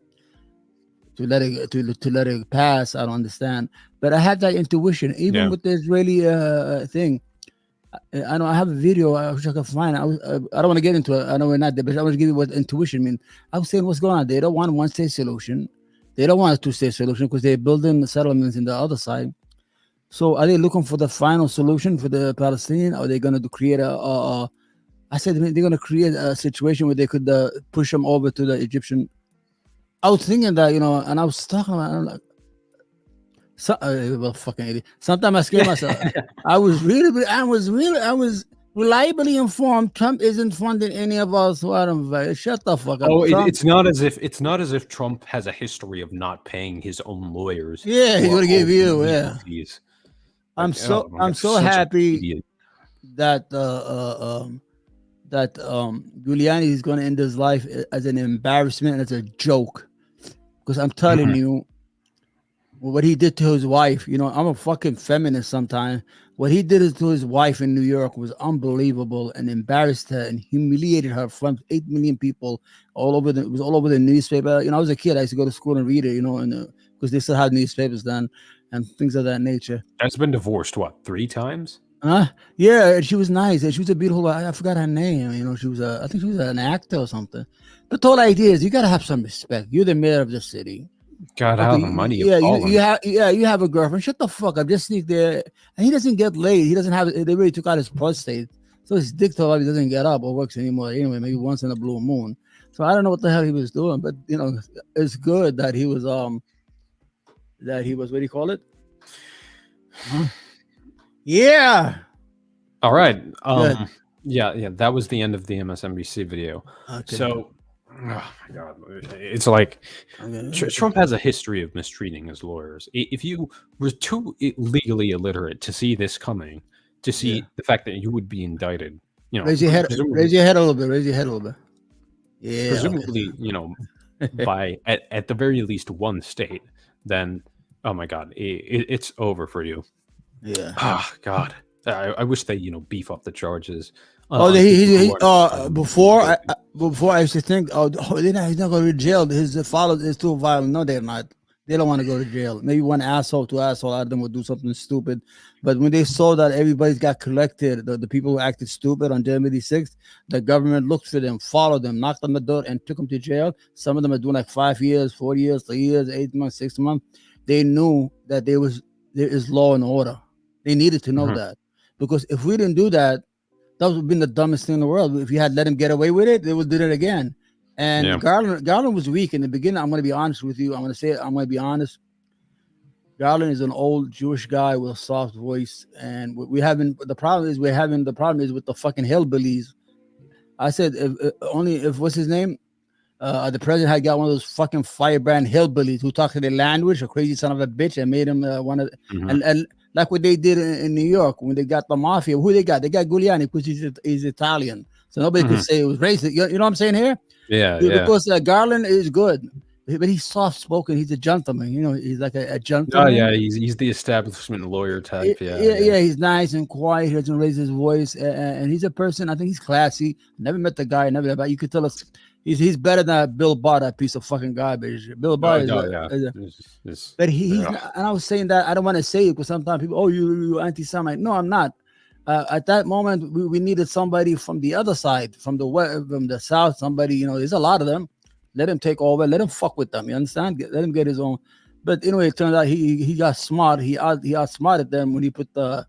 B: to let it pass. I don't understand. But I had that intuition, even
A: Yeah.
B: with the Israeli thing. I know I have a video. I wish I could find it. I don't want to get into it. I know we're not there, but I want to give you what intuition means. I was saying what's going on. They don't want a one-state solution. They don't want a two-state solution because they're building settlements in the other side. So are they looking for the final solution for the Palestinian? Or are they going to create I said they're going to create a situation where they could push them over to the Egyptian. I was thinking that, and I was talking about, I'm like, well, fucking idiot. Sometimes I scare myself. I was reliably informed Trump isn't funding any of us. So I don't shut the fuck up.
A: Oh,
B: Trump,
A: it's not as if Trump has a history of not paying his own lawyers.
B: yeah, he's
A: or
B: gonna give
A: own
B: you,
A: legal
B: yeah.
A: fees.
B: I'm
A: Like,
B: so
A: oh my God,
B: so
A: such an
B: happy
A: idiot.
B: that Giuliani is going to end his life as an embarrassment and as a joke, because I'm telling
A: Mhm.
B: you what he did to his wife. I'm a fucking feminist sometimes. What he did to his wife in New York was unbelievable and embarrassed her and humiliated her in front of 8 million people it was all over the newspaper. I was a kid. I used to go to school and read it, and because they still had newspapers then and things of that nature.
A: That's been divorced, what, 3 times?
B: Yeah, and she was nice, and she was a beautiful. I forgot her name. She was I think she was an actor or something. But the whole idea is you gotta have some respect. You're the mayor of the city.
A: God, how the money
B: Yeah,
A: have fallen.
B: you have a girlfriend. Shut the fuck up. Just sneak there, and he doesn't get laid. He doesn't have. They really took out his prostate, so his dick he doesn't get up or works anymore. Anyway, maybe once in a blue moon. So I don't know what the hell he was doing, but it's good that he was what do you call it? Huh? Yeah.
A: All right.
B: Good.
A: Yeah, that was the end of the MSNBC video.
B: Okay.
A: So, oh my God, it's like
B: Okay.
A: Trump has a history of mistreating his lawyers. If you were too legally illiterate to see this coming, to see
B: Yeah.
A: the fact that you would be indicted,
B: Raise your head.
A: presumably-
B: Raise your head a little bit. Raise your head a little bit. Yeah.
A: presumably, by at the very least one state, then oh my God, it's over for you.
B: Yeah.
A: Ah, God, I wish they beef up the charges.
B: Oh,
A: on people who are
B: before
A: guilty.
B: before I used to think, he's not going to jail. His followers is too violent. No, they're not. They don't want to go to jail. Maybe one asshole, two asshole out of them would do something stupid. But when they saw that everybody's got collected, the people who acted stupid on January 6th, the government looked for them, followed them, knocked on the door, and took them to jail. Some of them are doing like 5 years, 4 years, 3 years, 8 months, 6 months. They knew that there is law and order. They needed to know
A: Mhm.
B: that, because if we didn't do that, that would have been the dumbest thing in the world. If you had let him get away with it, they would do it again. And
A: Yeah.
B: Garland was weak in the beginning. I'm going to be honest with you. I'm going to be honest. Garland is an old Jewish guy with a soft voice, and the problem is with the fucking hillbillies. I said if what's his name? The president had got one of those fucking firebrand hillbillies who talk to their language, a crazy son of a bitch, and made him one of
A: Mhm.
B: and like what they did in New York when they got the mafia. Who they got? They got Giuliani because he's Italian, so nobody could say it was racist. You know what I'm saying here?
A: Yeah.
B: Because Garland is good, but he's soft spoken. He's a gentleman. He's like a
A: Oh
B: gentleman.
A: yeah, he's the establishment lawyer type.
B: Yeah. He's nice and quiet. He doesn't raise his voice, and he's a person. I think he's classy. Never met the guy. But you could tell us he's better than Bill Barr, that piece of fucking garbage. Bill Barr is but he's not, and I was saying that I don't want to say it because sometimes people, you anti-Semite. No, I'm not. At that moment, we needed somebody from the other side, from the west, from the south. Somebody, there's a lot of them. Let him take over. Let him fuck with them. You understand? Let him get his own. But anyway, it turns out he got smart. He outsmarted them when he put the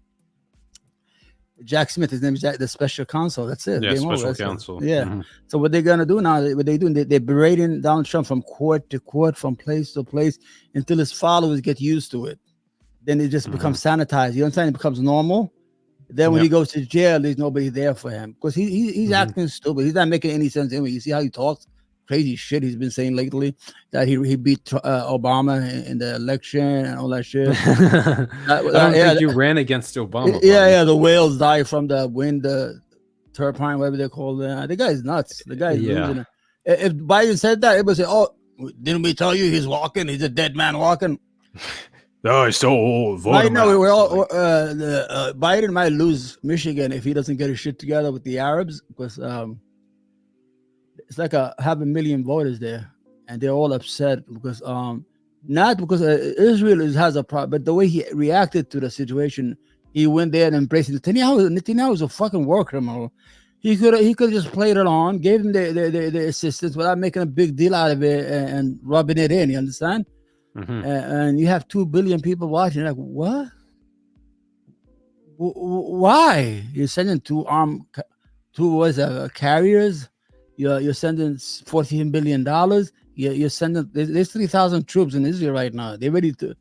B: Jack Smith. His name is Jack, the special counsel. That's it.
A: Yeah,
B: Game over.
A: special
B: That's it.
A: counsel.
B: Yeah.
A: Mhm.
B: So what they're gonna do now? What they're doing? They're berating Donald Trump from court to court, from place to place, until his followers get used to it. Then it just becomes sanitized. You understand? It becomes normal. Then when he goes to jail, there's nobody there for him because he's acting stupid. He's not making any sense anyway. You see how he talks? Crazy shit he's been saying lately, that he beat Obama in the election and all that shit.
A: I don't think you ran against Obama.
B: Yeah. The whales die from the wind, the turbine, whatever they call it. The guy's nuts. The guy's losing it. If Biden said that, it would say, "Oh, didn't we tell you he's walking? He's a dead man walking."
A: Oh, he's so old.
B: Right now, we're all
A: Like,
B: Biden might lose Michigan if he doesn't get his shit together with the Arabs, because it's like have a million voters there, and they're all upset because not because Israel has a problem, but the way he reacted to the situation, he went there and embraced it. Netanyahu is a fucking war criminal. He could just played it on, gave them the assistance without making a big deal out of it and rubbing it in. You understand? And you have 2 billion people watching. Like, what? Why you're sending two carriers? You're sending $14 billion. You're sending. There's 3,000 troops in Israel right now. They already took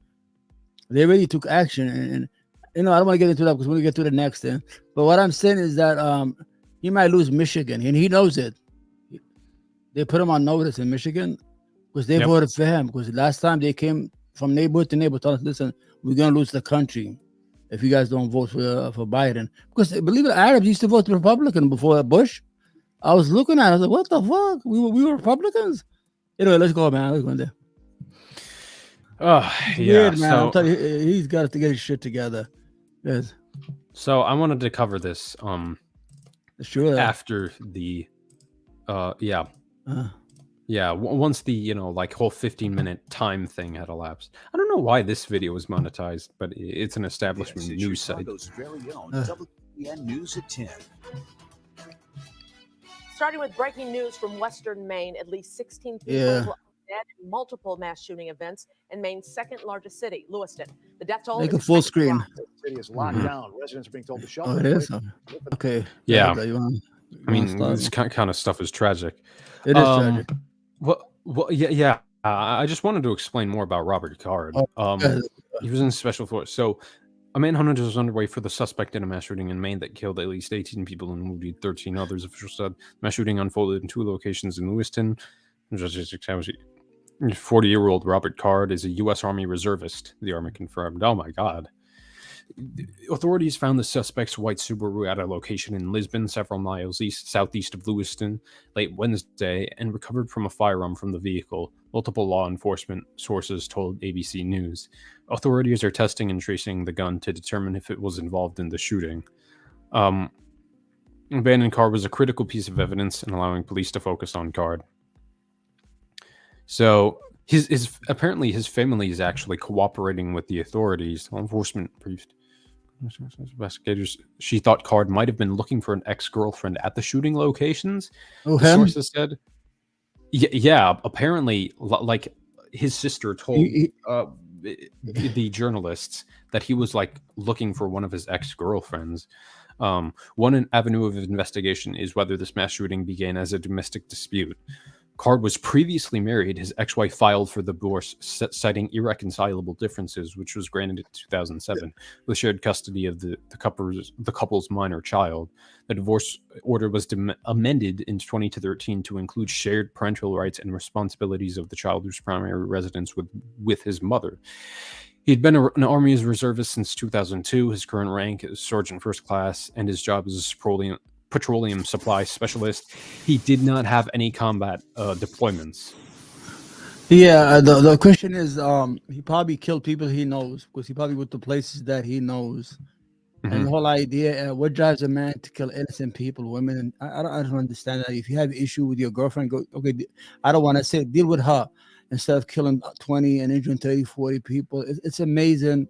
B: action, and I don't want to get into that because we're gonna get to the next thing. But what I'm saying is that he might lose Michigan, and he knows it. They put him on notice in Michigan because they voted for him. Because last time they came from neighborhood to neighborhood, told us, listen, we're gonna lose the country if you guys don't vote for Biden. Because believe it, Arabs used to vote Republican before Bush. I was looking at it, I was like, what the fuck? We were Republicans? Anyway, let's go, man. Let's go in there.
A: Oh, yeah.
B: Weird, man.
A: So,
B: I'm telling you, he's got to get his shit together. Yes.
A: So I wanted to cover this
B: Sure.
A: after the once the like whole 15-minute time thing had elapsed. I don't know why this video was monetized, but it's an establishment news site.
H: Chicago's very own WPN News at 10.
F: Starting with breaking news from Western Maine, at least 16 people
B: Yeah.
F: were dead in multiple mass shooting events in Maine's second largest city, Lewiston. The death toll
B: Make
F: is
B: a full
F: expected to
B: screen.
F: rise.
H: The city is locked down. Residents are being told to shelter.
B: Oh, it is? Okay.
A: Yeah.
B: You wanna
A: I mean,
B: start?
A: this kind of stuff is tragic.
B: It is tragic.
A: Well, yeah. I just wanted to explain more about Robert Card. He was in special force. So, a manhunt is underway for the suspect in a mass shooting in Maine that killed at least 18 people and wounded 13 others. Officials said mass shooting unfolded in 2 locations in Lewiston. 40-year-old Robert Card is a U.S. Army reservist, the Army confirmed. Oh my God. Authorities found the suspect's white Subaru at a location in Lisbon, several miles southeast of Lewiston, late Wednesday, and recovered from a firearm from the vehicle, multiple law enforcement sources told ABC News. Authorities are testing and tracing the gun to determine if it was involved in the shooting. Abandoned car was a critical piece of evidence in allowing police to focus on Card. So his apparently his family is actually cooperating with the authorities. Law enforcement briefed investigators. She thought Card might have been looking for an ex-girlfriend at the shooting locations.
B: Oh,
A: The
B: him?
A: sources said, yeah. Apparently, like his sister told the journalists that he was like looking for one of his ex-girlfriends. One avenue of investigation is whether this mass shooting began as a domestic dispute. Card was previously married. His ex-wife filed for divorce, citing irreconcilable differences, which was granted in 2007, with shared custody of the couple's minor child. The divorce order was amended in 2013 to include shared parental rights and responsibilities of the child whose primary residence with his mother. He'd been an Army reservist since 2002. His current rank is Sergeant First Class, and his job is petroleum supply specialist. He did not have any combat deployments.
B: Yeah, the question is, he probably killed people he knows because he probably went to places that he knows. And the whole idea, what drives a man to kill innocent people, women? I don't understand that. If you have an issue with your girlfriend, go, okay, I don't want to say deal with her instead of killing 20 and injuring 30, 40 people. It's amazing.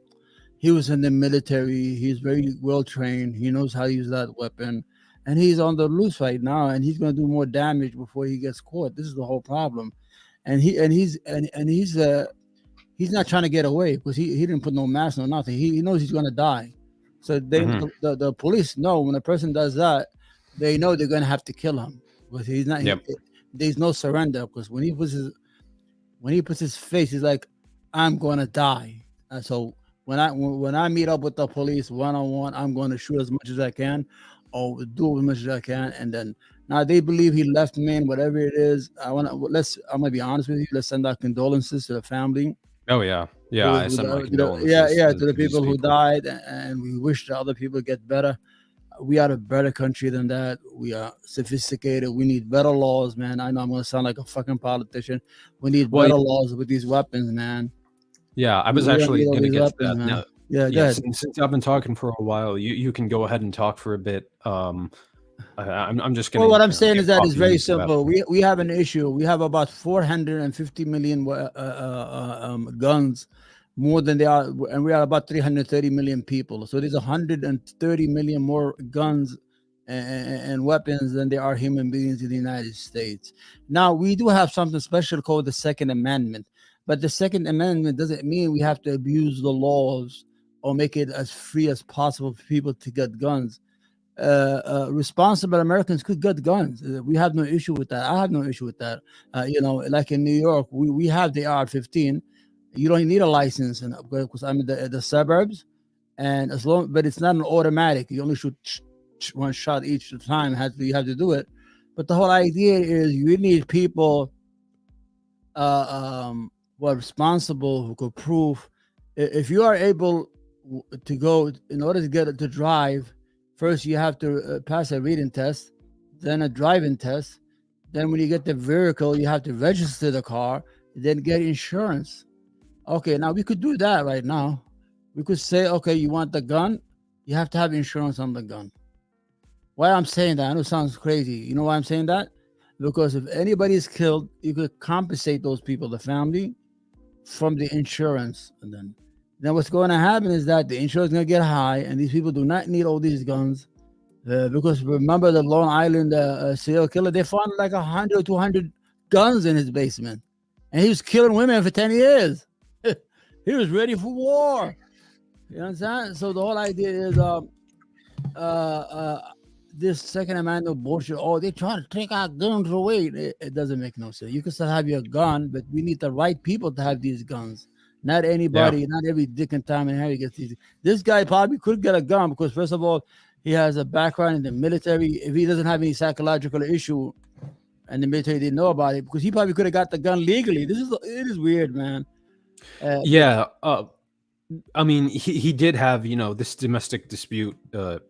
B: He was in the military. He's very well trained. He knows how to use that weapon. And he's on the loose right now, and he's going to do more damage before he gets caught. This is the whole problem, and he's not trying to get away because he didn't put no mask or nothing. He knows he's going to die, so the police know when a person does that, they know they're going to have to kill him because he's not. There's no surrender because when he puts his face, he's like, I'm going to die. And so when I meet up with the police one-on-one, I'm going to shoot as much as I can. Or do as much as I can, and then now they believe he left Maine, whatever it is. I'm gonna be honest with you. Let's send our condolences to the family.
A: Oh yeah. I send my condolences.
B: To the people who died, and we wish the other people get better. we are a better country than that. We are sophisticated. We need better laws, man. I know I'm gonna sound like a fucking politician. We need
A: Well,
B: better laws with these weapons, man.
A: yeah, I was
B: We don't
A: actually
B: need all
A: going to
B: these
A: get to
B: weapons,
A: that.
B: man.
A: Now,
B: Yeah, go
A: yeah,
B: ahead.
A: since I've been talking for a while, you can go ahead and talk for a bit. I'm just
B: Well,
A: going
B: what
A: to
B: I'm saying
A: give
B: is that it's
A: talking
B: very
A: news about.
B: simple. We have an issue. We have about 450 million guns, more than they are, and we are about 330 million people. So there's 130 million more guns and weapons than there are human beings in the United States. Now we do have something special called the Second Amendment, but the Second Amendment doesn't mean we have to abuse the laws or make it as free as possible for people to get guns. Responsible Americans could get guns. We have no issue with that. I have no issue with that. Like in New York, we have the AR-15. You don't need a license, and because I'm in the suburbs, and but it's not an automatic. You only shoot one shot each time. You have to do it. But the whole idea is you need people who are responsible, who could prove. If you are able to go in order to get it to drive. First, you have to pass a reading test, then a driving test. Then when you get the vehicle, you have to register the car, then get insurance. Okay, now we could do that right now. We could say, okay, you want the gun? You have to have insurance on the gun. Why I'm saying that? I know it sounds crazy. You know why I'm saying that? Because if anybody is killed, you could compensate those people, the family, from the insurance. And then what's going to happen is that the insurance is going to get high, and these people do not need all these guns. Because remember the Long Island serial killer, they found like 100 or 200 guns in his basement. And he was killing women for 10 years. He was ready for war. You understand? So the whole idea is this Second Amendment bullshit. Oh, they're trying to take our guns away. It doesn't make no sense. You can still have your gun, but we need the right people to have these guns. Not anybody, not every dick and Tom and Harry gets these. This guy probably could get a gun because, first of all, he has a background in the military. If he doesn't have any psychological issue and the military didn't know about it, because he probably could have got the gun legally. It is weird, man.
A: Yeah. I mean, he did have, this domestic dispute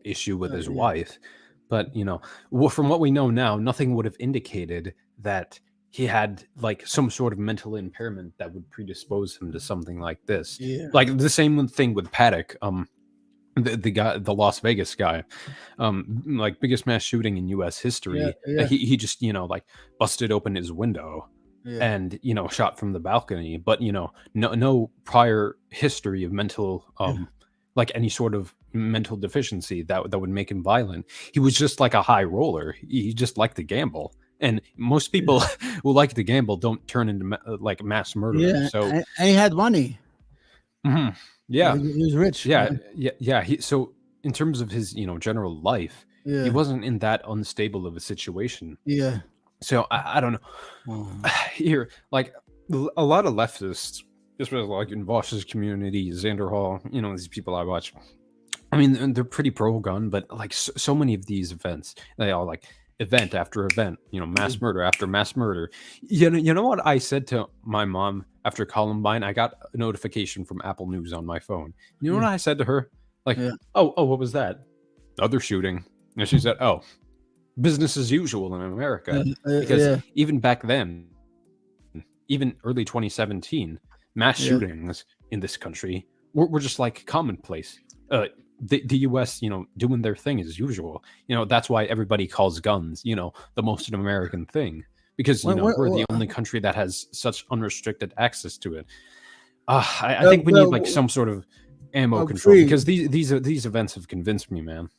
A: issue with his wife. But, from what we know now, nothing would have indicated that he had like some sort of mental impairment that would predispose him to something like this.
B: Yeah.
A: Like the same thing with Paddock, the guy, the Las Vegas guy, like biggest mass shooting in U.S. history. He just like busted open his window and shot from the balcony, but no prior history of mental like any sort of mental deficiency that would make him violent. He was just like a high roller. He just liked to gamble. And most people who like to gamble don't turn into like mass murderers.
B: Yeah,
A: So
B: and he had money.
A: Yeah,
B: he was rich.
A: Yeah. So in terms of his, general life, he wasn't in that unstable of a situation.
B: Yeah.
A: So I don't know. Here, like a lot of leftists, especially like in Voss's community, Xander Hall, these people I watch. I mean, they're pretty pro-gun, but like so many of these events, they all like event after event, mass murder after mass murder. You know what I said to my mom after Columbine? I got a notification from Apple News on my phone. You know what I said to her? Like, oh, what was that? Another shooting. And she said, oh, business as usual in America. Because even back then, even early 2017, mass shootings in this country were just like commonplace. The U.S., doing their thing as usual. That's why everybody calls guns, the most American thing, because we're the only country that has such unrestricted access to it. I think we need like some sort of ammo control because these events have convinced me, man.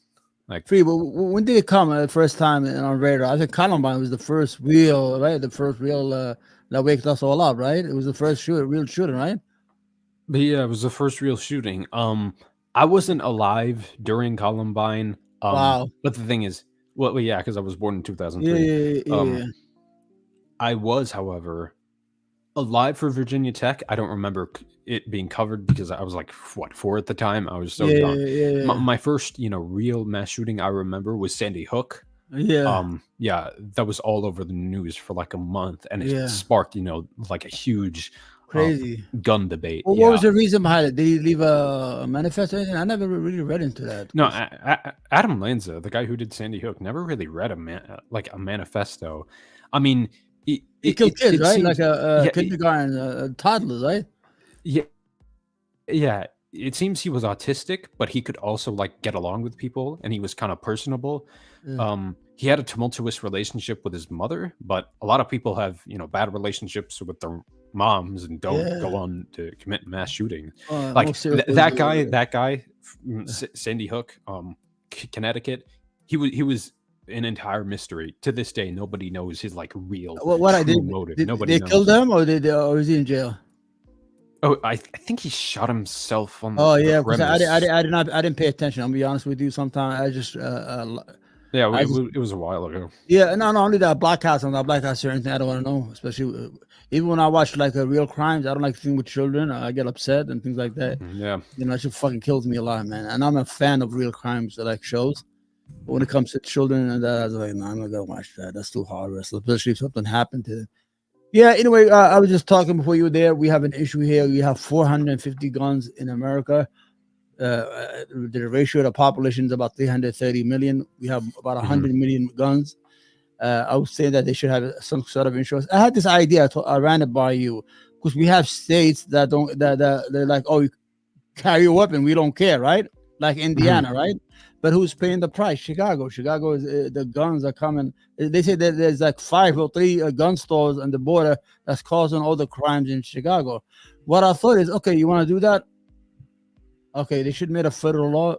A: Like,
B: Free, but when did it come the first time on radar? I think Columbine was the first real, right? The first real that wakes us all up, right? It was the first real shooting, right?
A: But yeah, it was the first real shooting. I wasn't alive during Columbine.
B: Wow.
A: But the thing is, well, yeah, because I was born in 2003.
B: Yeah.
A: I was, however, alive for Virginia Tech. I don't remember it being covered because I was like, 4 at the time? I was so young.
B: Yeah.
A: My first, real mass shooting I remember was Sandy Hook.
B: Yeah.
A: That was all over the news for like a month, and it sparked, like a huge
B: Crazy.
A: gun debate.
B: Well,
A: yeah.
B: what was the reason behind it? Did he leave a manifesto or anything? I never really read into that.
A: No, Adam Lanza, the guy who did Sandy Hook, never really read a manifesto. I mean,
B: He killed kids, right?
A: seems,
B: Like a
A: yeah,
B: kindergarten toddlers, right?
A: yeah, yeah. It seems he was autistic, but he could also like get along with people, and he was kind of personable.
B: Yeah.
A: He had a tumultuous relationship with his mother, but a lot of people have bad relationships with their moms and don't
B: Yeah.
A: go on to commit mass shootings.
B: Like
A: That guy, Sandy Hook, Connecticut, he was an entire mystery. To this day, nobody knows his like real
B: what I
A: true
B: did.
A: motive.
B: Did
A: Nobody
B: they
A: knows.
B: killed him, or or is he in jail?
A: Oh, I think he shot himself on
B: Oh
A: the
B: yeah, because
A: premise.
B: I didn't pay attention. I'll be honest with you. Sometimes I just
A: Yeah,
B: I just-
A: it was a while ago.
B: yeah, no, only that Black House and that Black House or anything. I don't want to know, especially even when I watch like real crimes. I don't like things with children. I get upset and things like that.
A: Yeah.
B: You know, that shit fucking kills me a lot, man. And I'm a fan of real crimes, like shows. But when it comes to children and that, I was like, no, I'm not gonna watch that. That's too hard, especially if something happened to them. Yeah. Anyway, I was just talking before you were there. We have an issue here. We have 450 guns in America. The ratio of the population is about 330 million. We have about 100 million guns. I would say that they should have some sort of insurance. I had this idea. I ran it by you because we have states that don't that they're like, oh, you carry a weapon, we don't care, right? Like Indiana, right? But who's paying the price? Chicago. Chicago is the guns are coming. They say that there's like 5 or 3 gun stores on the border that's causing all the crimes in Chicago. What I thought is, okay, you want to do that? Okay, they should make a federal law.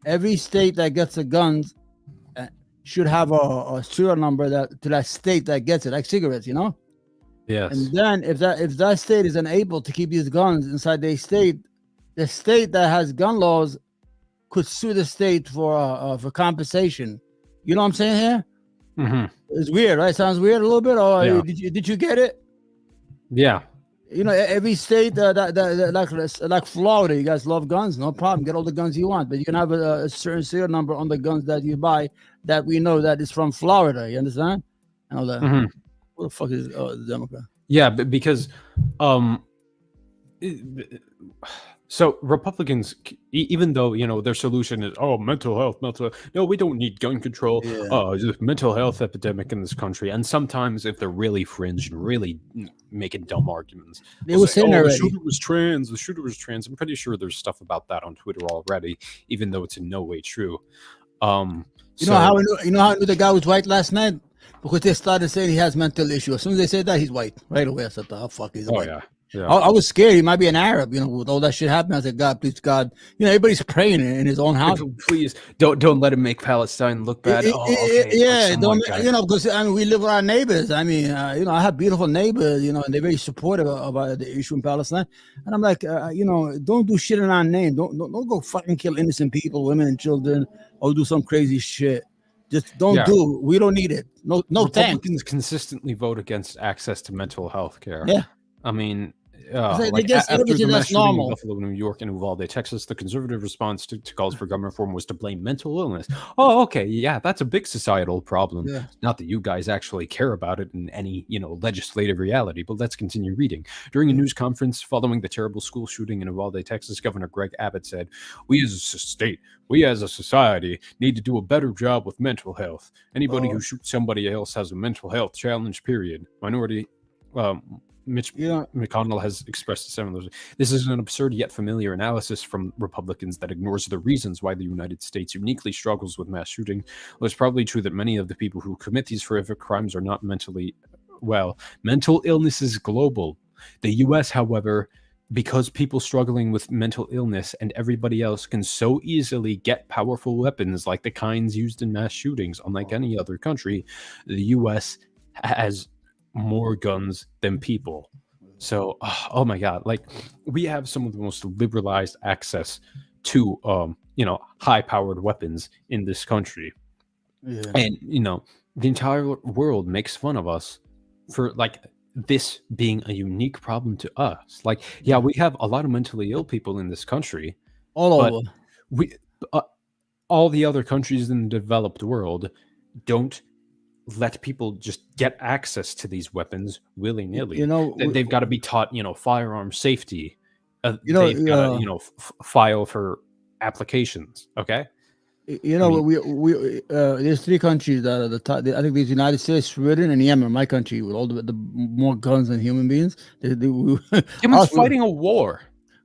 B: Every state that gets the guns should have a serial number to that state that gets it, like cigarettes, you know.
A: Yes.
B: And then if that state is unable to keep these guns inside their state, the state that has gun laws could sue the state for compensation. You know what I'm saying here?
A: Mm-hmm.
B: It's weird, right? Sounds weird a little bit. Or
A: Yeah.
B: did you get it?
A: Yeah.
B: You know, every state like Florida, you guys love guns, no problem. Get all the guns you want, but you can have a certain serial number on the guns that you buy that we know that is from Florida. You understand? And all that.
A: Mm-hmm.
B: What the fuck is the Democrat?
A: Yeah, because so Republicans, even though their solution is mental health, no, we don't need gun control. There's a mental health epidemic in this country, and sometimes if they're really fringe and really making dumb arguments,
B: They were saying already.
A: the shooter was trans. The shooter was trans. I'm pretty sure there's stuff about that on Twitter already, even though it's in no way true.
B: You know how I knew the guy was white last night? Because they started saying he has mental issues. As soon as they said that, he's white. Right away, I said, "Oh fuck, he's white."
A: Yeah.
B: I was scared. He might be an Arab. With all that shit happening, I said, "God, please, God." Everybody's praying in his own house.
A: Please don't let him make Palestine look bad.
B: Because we live with our neighbors. I have beautiful neighbors. And they're very supportive about the issue in Palestine. And I'm like, don't do shit in our name. Don't go fucking kill innocent people, women and children, or do some crazy shit. Just don't do it. We don't need it. No thanks.
A: Republicans consistently vote against access to mental health care.
B: Yeah.
A: I mean,
B: they
A: like
B: just
A: after the mass
B: that's
A: shooting in
B: normal.
A: Buffalo, New York, and Uvalde, Texas, the conservative response to calls for gun reform was to blame mental illness. Oh, okay, yeah, that's a big societal problem.
B: Yeah.
A: Not that you guys actually care about it in any legislative reality. But let's continue reading. During a news conference following the terrible school shooting in Uvalde, Texas, Governor Greg Abbott said, "We as a state, we as a society need to do a better job with mental health. Anybody who shoots somebody else has a mental health challenge. Period." Minority. Mitch McConnell has expressed similar. This is an absurd yet familiar analysis from Republicans that ignores the reasons why the United States uniquely struggles with mass shooting. Well, it's probably true that many of the people who commit these horrific crimes are not mentally well. Mental illness is global. The U.S., however, because people struggling with mental illness and everybody else can so easily get powerful weapons like the kinds used in mass shootings, unlike any other country, the U.S. has more guns than people. So oh my god, like we have some of the most liberalized access to high powered weapons in this country. And the entire world makes fun of us for like this being a unique problem to us. Like, yeah, we have a lot of mentally ill people in this country,
B: over.
A: We all the other countries in the developed world don't let people just get access to these weapons willy
B: You
A: nilly.
B: know,
A: They've got to be taught, firearm safety.
B: you know,
A: They've got to, file for applications. Okay.
B: you
A: I
B: know,
A: mean,
B: there's three countries that are the top. I think there's United States, Sweden, and Yemen. My country with all the more guns than human beings.
A: Yemen's
B: Us,
A: fighting a war,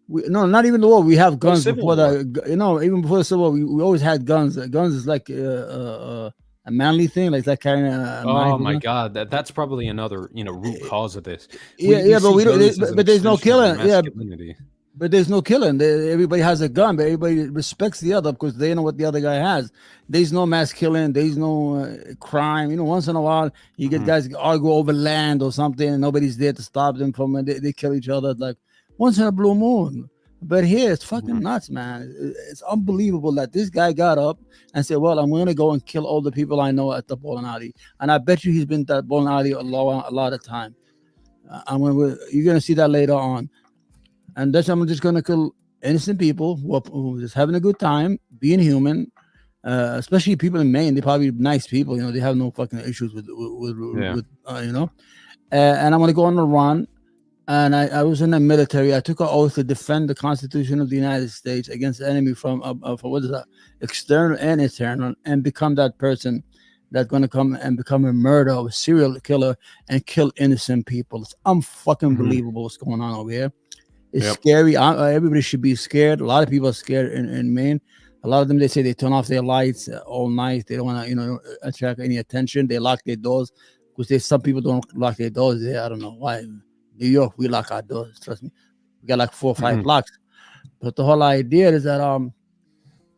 B: no, not even the war. We have
A: a
B: guns
A: civil
B: before
A: war.
B: that. Even before the Civil War, we always had guns. Guns is like a manly thing, like that carrying a knife.
A: Oh my God, that's probably another root cause of this.
B: Yeah,
A: We
B: but
A: see
B: we don't.
A: guns as an
B: But there's no
A: extension of our
B: killing. Yeah,
A: masculinity.
B: but there's no killing. Everybody has a gun, but everybody respects the other because they know what the other guy has. There's no mass killing. There's no crime. Once in a while, you get guys argue over land or something, and nobody's there to stop them from, and they kill each other like once in a blue moon. But here, it's fucking nuts, man. It's unbelievable that this guy got up and said, "Well, I'm going to go and kill all the people I know at the bowling alley," and I bet you he's been at that bowling alley a lot of time. You're going to see that later on. And that's I'm just gonna kill innocent people who are just having a good time, being human. Especially people in Maine, they're probably nice people. They have no fucking issues with and I'm gonna go on the run. And I was in the military. I took an oath to defend the Constitution of the United States against the enemy from what is that, external and internal, and become that person that's gonna come and become a murderer, a serial killer, and kill innocent people. It's unfucking believable what's going on over here. It's scary. Everybody should be scared. A lot of people are scared in Maine. A lot of them, they say they turn off their lights all night. They don't want to, attract any attention. They lock their doors because some people don't lock their doors there. I don't know why. New York, we lock our doors. Trust me, we got like 4 or 5 locks. But the whole idea is that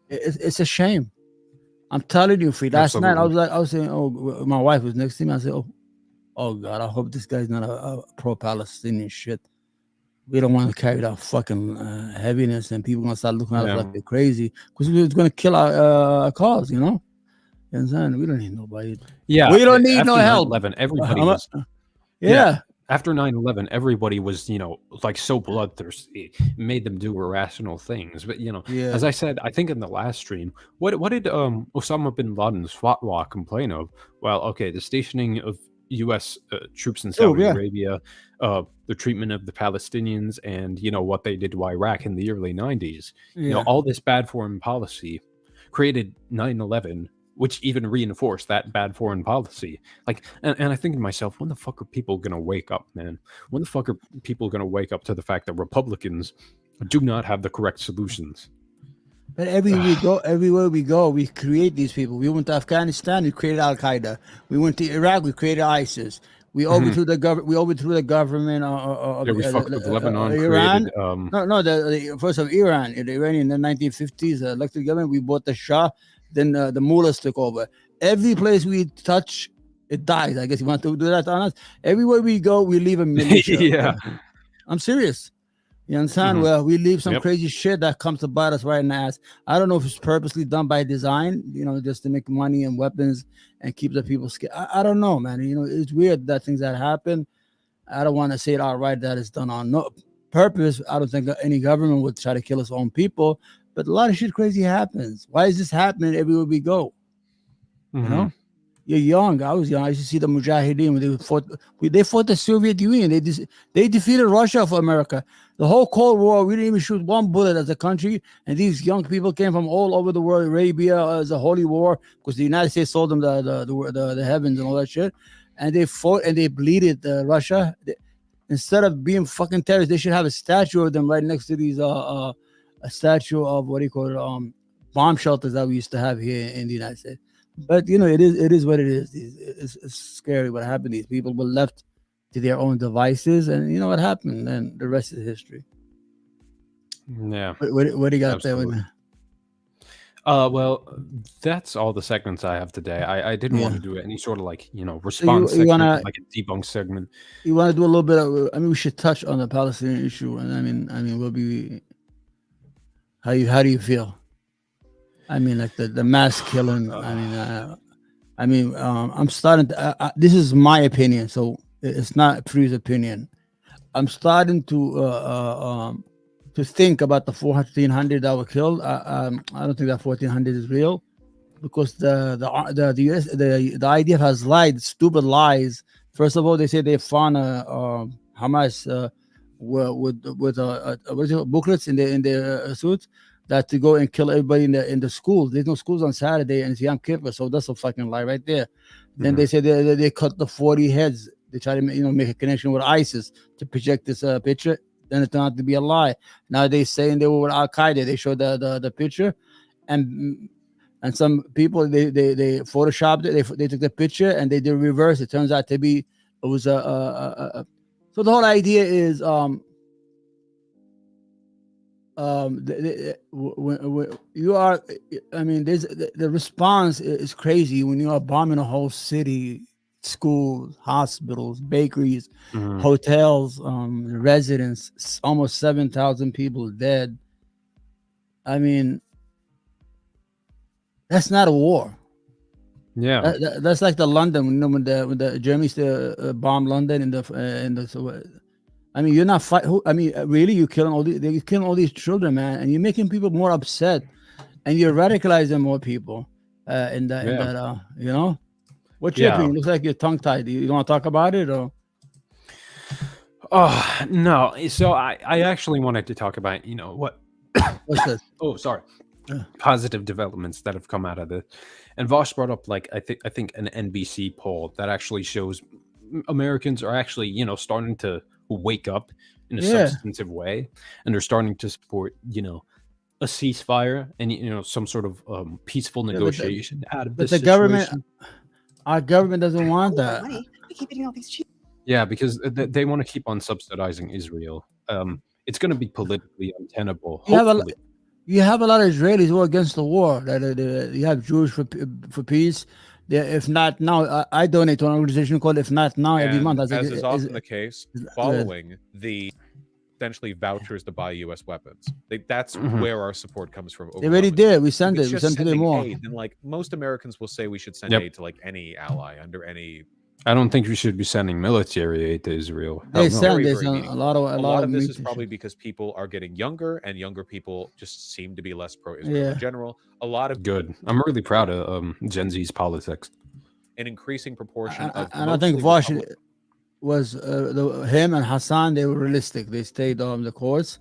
B: it's a shame. I'm telling you, Free. Last night I was saying, oh, my wife was next to me. I said, oh God, I hope this guy's not a pro-Palestinian shit. We don't want to carry that fucking heaviness, and people gonna start looking at us like they're crazy because we're gonna kill our cause. You understand? We don't need nobody.
A: Yeah,
B: we don't need no help.
A: 9/11, everybody was. After 9/11, everybody was, like so bloodthirsty. It made them do irrational things. But as I said, I think in the last stream, what did Osama bin Laden's fatwa complain of? Well, okay, the stationing of U.S. Troops in Saudi Arabia, the treatment of the Palestinians, and what they did to Iraq in the early 90s. All this bad foreign policy created 9/11, which even reinforced that bad foreign policy. Like, and I think to myself, when the fuck are people gonna wake up, man? When the fuck are people gonna wake up to the fact that Republicans do not have the correct solutions?
B: But everywhere we go, we create these people. We went to Afghanistan, we created Al Qaeda. We went to Iraq, we created ISIS. We overthrew the government. We overthrew the government.
A: We fucked with Lebanon.
B: Iran.
A: Created,
B: first of Iran. The Iranian in the 1950s elected government. We bought the Shah. Then the mullahs took over. Every place we touch, it dies. I guess you want to do that on us. Everywhere we go, we leave a militia. I'm serious. You understand? Well, we leave some crazy shit that comes to bite us right in the ass. I don't know if it's purposely done by design, just to make money and weapons and keep the people scared. I don't know, man. It's weird that things that happen. I don't want to say it outright that it's done on no purpose. I don't think any government would try to kill its own people, but a lot of shit crazy happens. Why is this happening everywhere we go? You're young. I was young. I used to see the Mujahideen when they fought the Soviet Union. They defeated Russia for America. The whole Cold War, we didn't even shoot one bullet as a country. And these young people came from all over the world. Arabia as a holy war because the United States sold them the heavens and all that shit. And they fought and they bleeded Russia. Instead of being fucking terrorists, they should have a statue of them right next to these a statue of what do you call it, bomb shelters that we used to have here in the United States. But it is what it is. It's scary what happened. These people were left to their own devices, and you know what happened. And the rest is history.
A: Yeah.
B: What do you got
A: Absolutely.
B: there?
A: Well, that's all the segments I have today. I didn't want to do any sort of response
B: you
A: segment, like a debunk segment.
B: You want to do a little bit of? I mean, we should touch on the Palestinian issue, and I mean, we'll be. How do you feel? I mean, like the mass killing. I'm starting to. This is my opinion, so it's not Free's opinion. I'm starting to think about the 1,400 that were killed. I don't think that 1,400 is real. because the US the IDF has lied, stupid lies. First of all, they say they found Hamas with what is it, booklets in the suits that to go and kill everybody in the schools. There's no schools on Saturday and it's Yom Kippur, so that's a fucking lie right there. Then they say they cut the 40 heads. They try to make a connection with ISIS to project this picture. Then it turned out to be a lie. Now they saying they were with Al Qaeda. They showed the picture, and some people they photoshopped it. They took the picture and they did reverse. It turns out to be it was a so the whole idea is you are, I mean, there's the response is crazy when you are bombing a whole city, schools, hospitals, bakeries, hotels, residents, almost 7,000 people dead. I mean, that's not a war.
A: Yeah,
B: That's like the London when the Germans bombed London in the I mean, you're not fight. I mean, really, you're killing all these children, man, and you're making people more upset, and you're radicalizing more people. In that, you know, what's your opinion? Looks like you're tongue tied. You don't want to talk about it, or?
A: Oh no. So I actually wanted to talk about what.
B: What's this?
A: Oh, sorry. Positive developments that have come out of this, and Vosh brought up like I think an NBC poll that actually shows Americans are actually starting to wake up in a substantive way, and they're starting to support a ceasefire and some sort of peaceful negotiation out of this
B: the
A: situation.
B: Our government doesn't want that.
I: We keep eating all these cheese.
A: Yeah, because they want to keep on subsidizing Israel. It's going to be politically untenable.
B: You have a lot of Israelis who are against the war. You have Jews for peace. If not now, I donate to an organization called If Not Now every month.
J: As is often the case, following the essentially vouchers to buy U.S. weapons, that's where our support comes from.
B: They already did. We send it. We send them more.
J: And like most Americans will say, we should send aid to like any ally under any.
A: I don't think we should be sending military aid to Israel.
B: They send a lot of
J: this is probably because people are getting younger, and younger people just seem to be less pro-Israel in general. A lot of
A: good. I'm really proud of Gen Z's politics.
J: An increasing proportion of,
B: and I think Vosh was him and Hassan. They were realistic. They stayed on the course,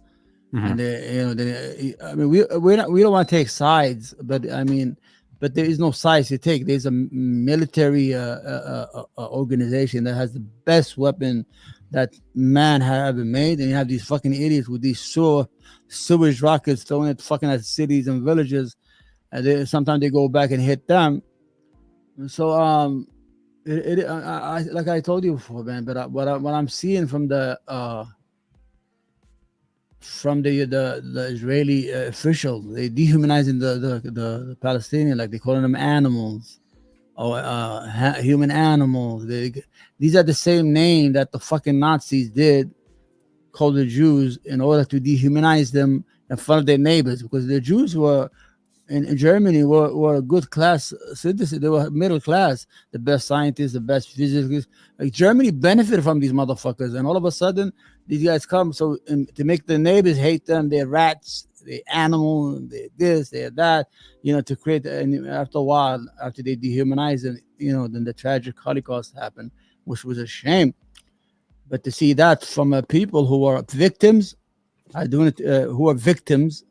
B: and I mean, we don't want to take sides, but I mean. But there is no sides to take. There's a military organization that has the best weapon that man has ever made, and you have these fucking idiots with these sewage rockets throwing it fucking at cities and villages, and sometimes they go back and hit them. So I like I told you before, man. But what I'm seeing from the Israeli officials, they dehumanizing the Palestinian, like they calling them animals or human animals. These are the same name that the fucking Nazis did, called the Jews, in order to dehumanize them in front of their neighbors, because the Jews were in Germany were a good class citizens. They were middle class, the best scientists, the best physicists. Like Germany benefited from these motherfuckers, and all of a sudden these guys come to make the neighbors hate them. They're rats, they're animals, they're this, they're that. To create. And after a while, after they dehumanize them, then the tragic Holocaust happened, which was a shame. But to see that from people who are victims, who are victims.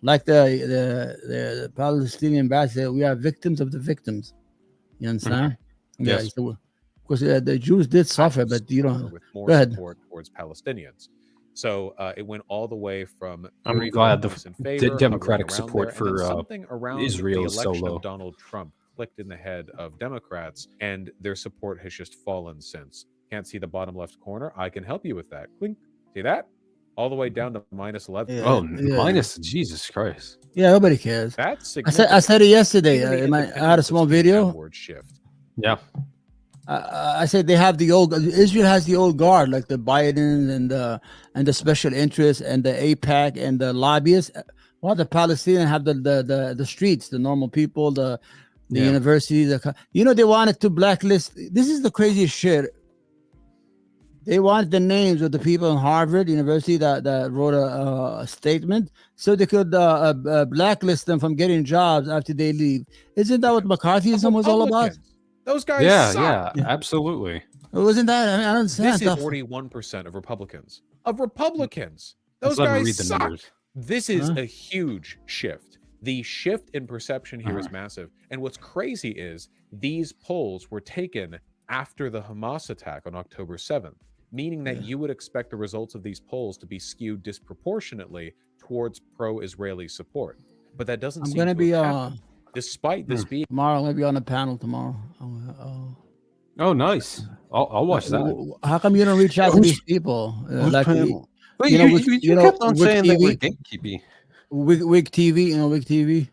B: Like the Palestinian ambassador, we are victims of the victims. You understand?
A: Yes.
B: Because the Jews did suffer, but
J: with more support towards Palestinians. So it went all the way from.
A: I'm glad the Democratic support for Israel is so low.
J: Donald Trump clicked in the head of Democrats, and their support has just fallen since. Can't see the bottom left corner? I can help you with that. Clink. See that? All the way down to -11.
A: Minus Jesus Christ.
B: Yeah, nobody cares.
J: That's
B: I said it yesterday. I had a small video.
J: Shift.
A: Yeah.
B: I said they have the old. Israel has the old guard, like the Biden and the special interests and the AIPAC and the lobbyists. While the Palestinians have the streets, the normal people, the universities. They wanted to blacklist. This is the craziest shit. They want the names of the people in Harvard University that wrote a statement so they could blacklist them from getting jobs after they leave. Isn't that what McCarthyism was all about?
J: Republicans. Those guys
A: Yeah,
J: suck.
A: yeah, absolutely.
B: Wasn't that? I mean, I don't understand.
J: This is
B: stuff.
J: 41% of Republicans. Of Republicans.
A: Let's
J: Those
A: let me
J: guys
A: read the
J: suck.
A: numbers.
J: This is
B: Huh?
J: a huge shift. The shift in perception here is massive. And what's crazy is these polls were taken after the Hamas attack on October 7th, meaning that you would expect the results of these polls to be skewed disproportionately towards pro-Israeli support. But that doesn't
B: I'm
J: seem
B: gonna
J: to
B: be
J: have happened, despite this being
B: tomorrow. I'm gonna be on a panel tomorrow.
A: Oh, nice. I'll watch that.
B: How come you don't reach out to these people? Like
A: But
B: you know, with-
A: you
B: you know,
A: kept on
B: with
A: saying they were
B: TV?
A: gatekeepy.
B: Wig TV, you know, Wig TV.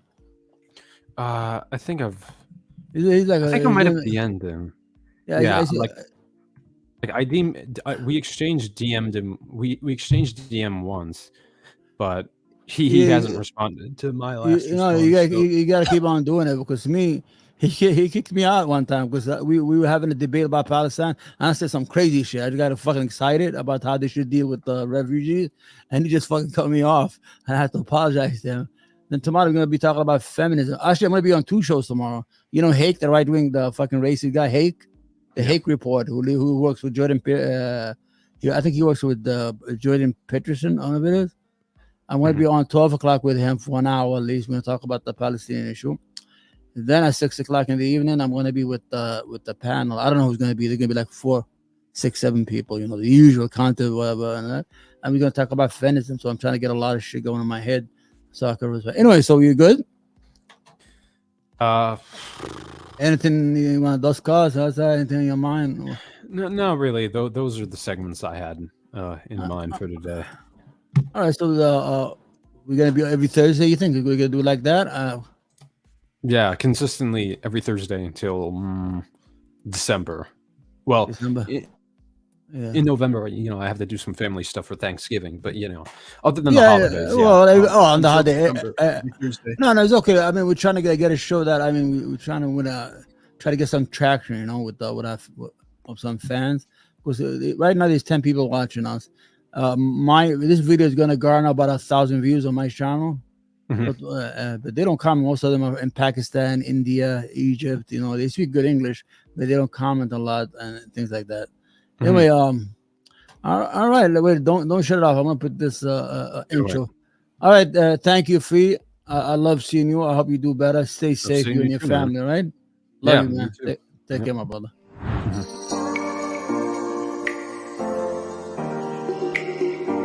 A: I think
B: He's like
A: I think I might have DM'd him.
B: Yeah,
A: Yeah,
B: I see-
A: like we exchanged DM'd him. We exchanged DM once, but he
B: Yeah,
A: hasn't responded to my
B: you,
A: last.
B: you know,
A: response, so-
B: you got to keep on doing it because he kicked me out one time because we were having a debate about Palestine and I said some crazy shit. I just got fucking excited about how they should deal with the refugees and he just fucking cut me off. I had to apologize to him. Then tomorrow we're gonna be talking about feminism. Actually, I'm gonna be on 2 shows tomorrow. You know, Hake, the right wing, the fucking racist guy, Hake, the Hake Report, who works with Jordan. I think he works with Jordan Peterson. I don't know if it is. I'm going to be on 12 o'clock with him for 1 hour at least. We're going to talk about the Palestinian issue. Then at 6 o'clock in the evening, I'm going to be with the panel. I don't know who's going to be. They're going to be like 4, 6, 7 people. You know, the usual content, whatever, and that. And we're going to talk about feminism. So I'm trying to get a lot of shit going in my head. So I can respect. Anyway, so you good? Anything you want to discuss? Is there anything in your mind?
A: No, really. Those are the segments I had in mind for today.
B: All right, so we're gonna be every Thursday. You think we're gonna do like that?
A: Yeah, consistently every Thursday until December. Well,
B: December.
A: in November, you know, I have to do some family stuff for Thanksgiving, but you know, other than
B: Yeah,
A: the holidays,
B: well, on the
C: Until
B: holiday.
C: December, every Thursday.
B: No, it's okay. I mean, we're trying to get a show that we're trying to try to get some traction, you know, with some fans. Because right now there's 10 people watching us. This video is gonna garner about 1,000 views on my channel, but they don't comment. Most of them are in Pakistan, India, Egypt. You know, they speak good English, but they don't comment a lot and things like that. Anyway, all right. Wait, don't shut it off. I'm gonna put this intro. All right, thank you, Free. I love seeing you. I hope you do better. Stay safe, you and your family. All right. Love you, man. Take care, my brother.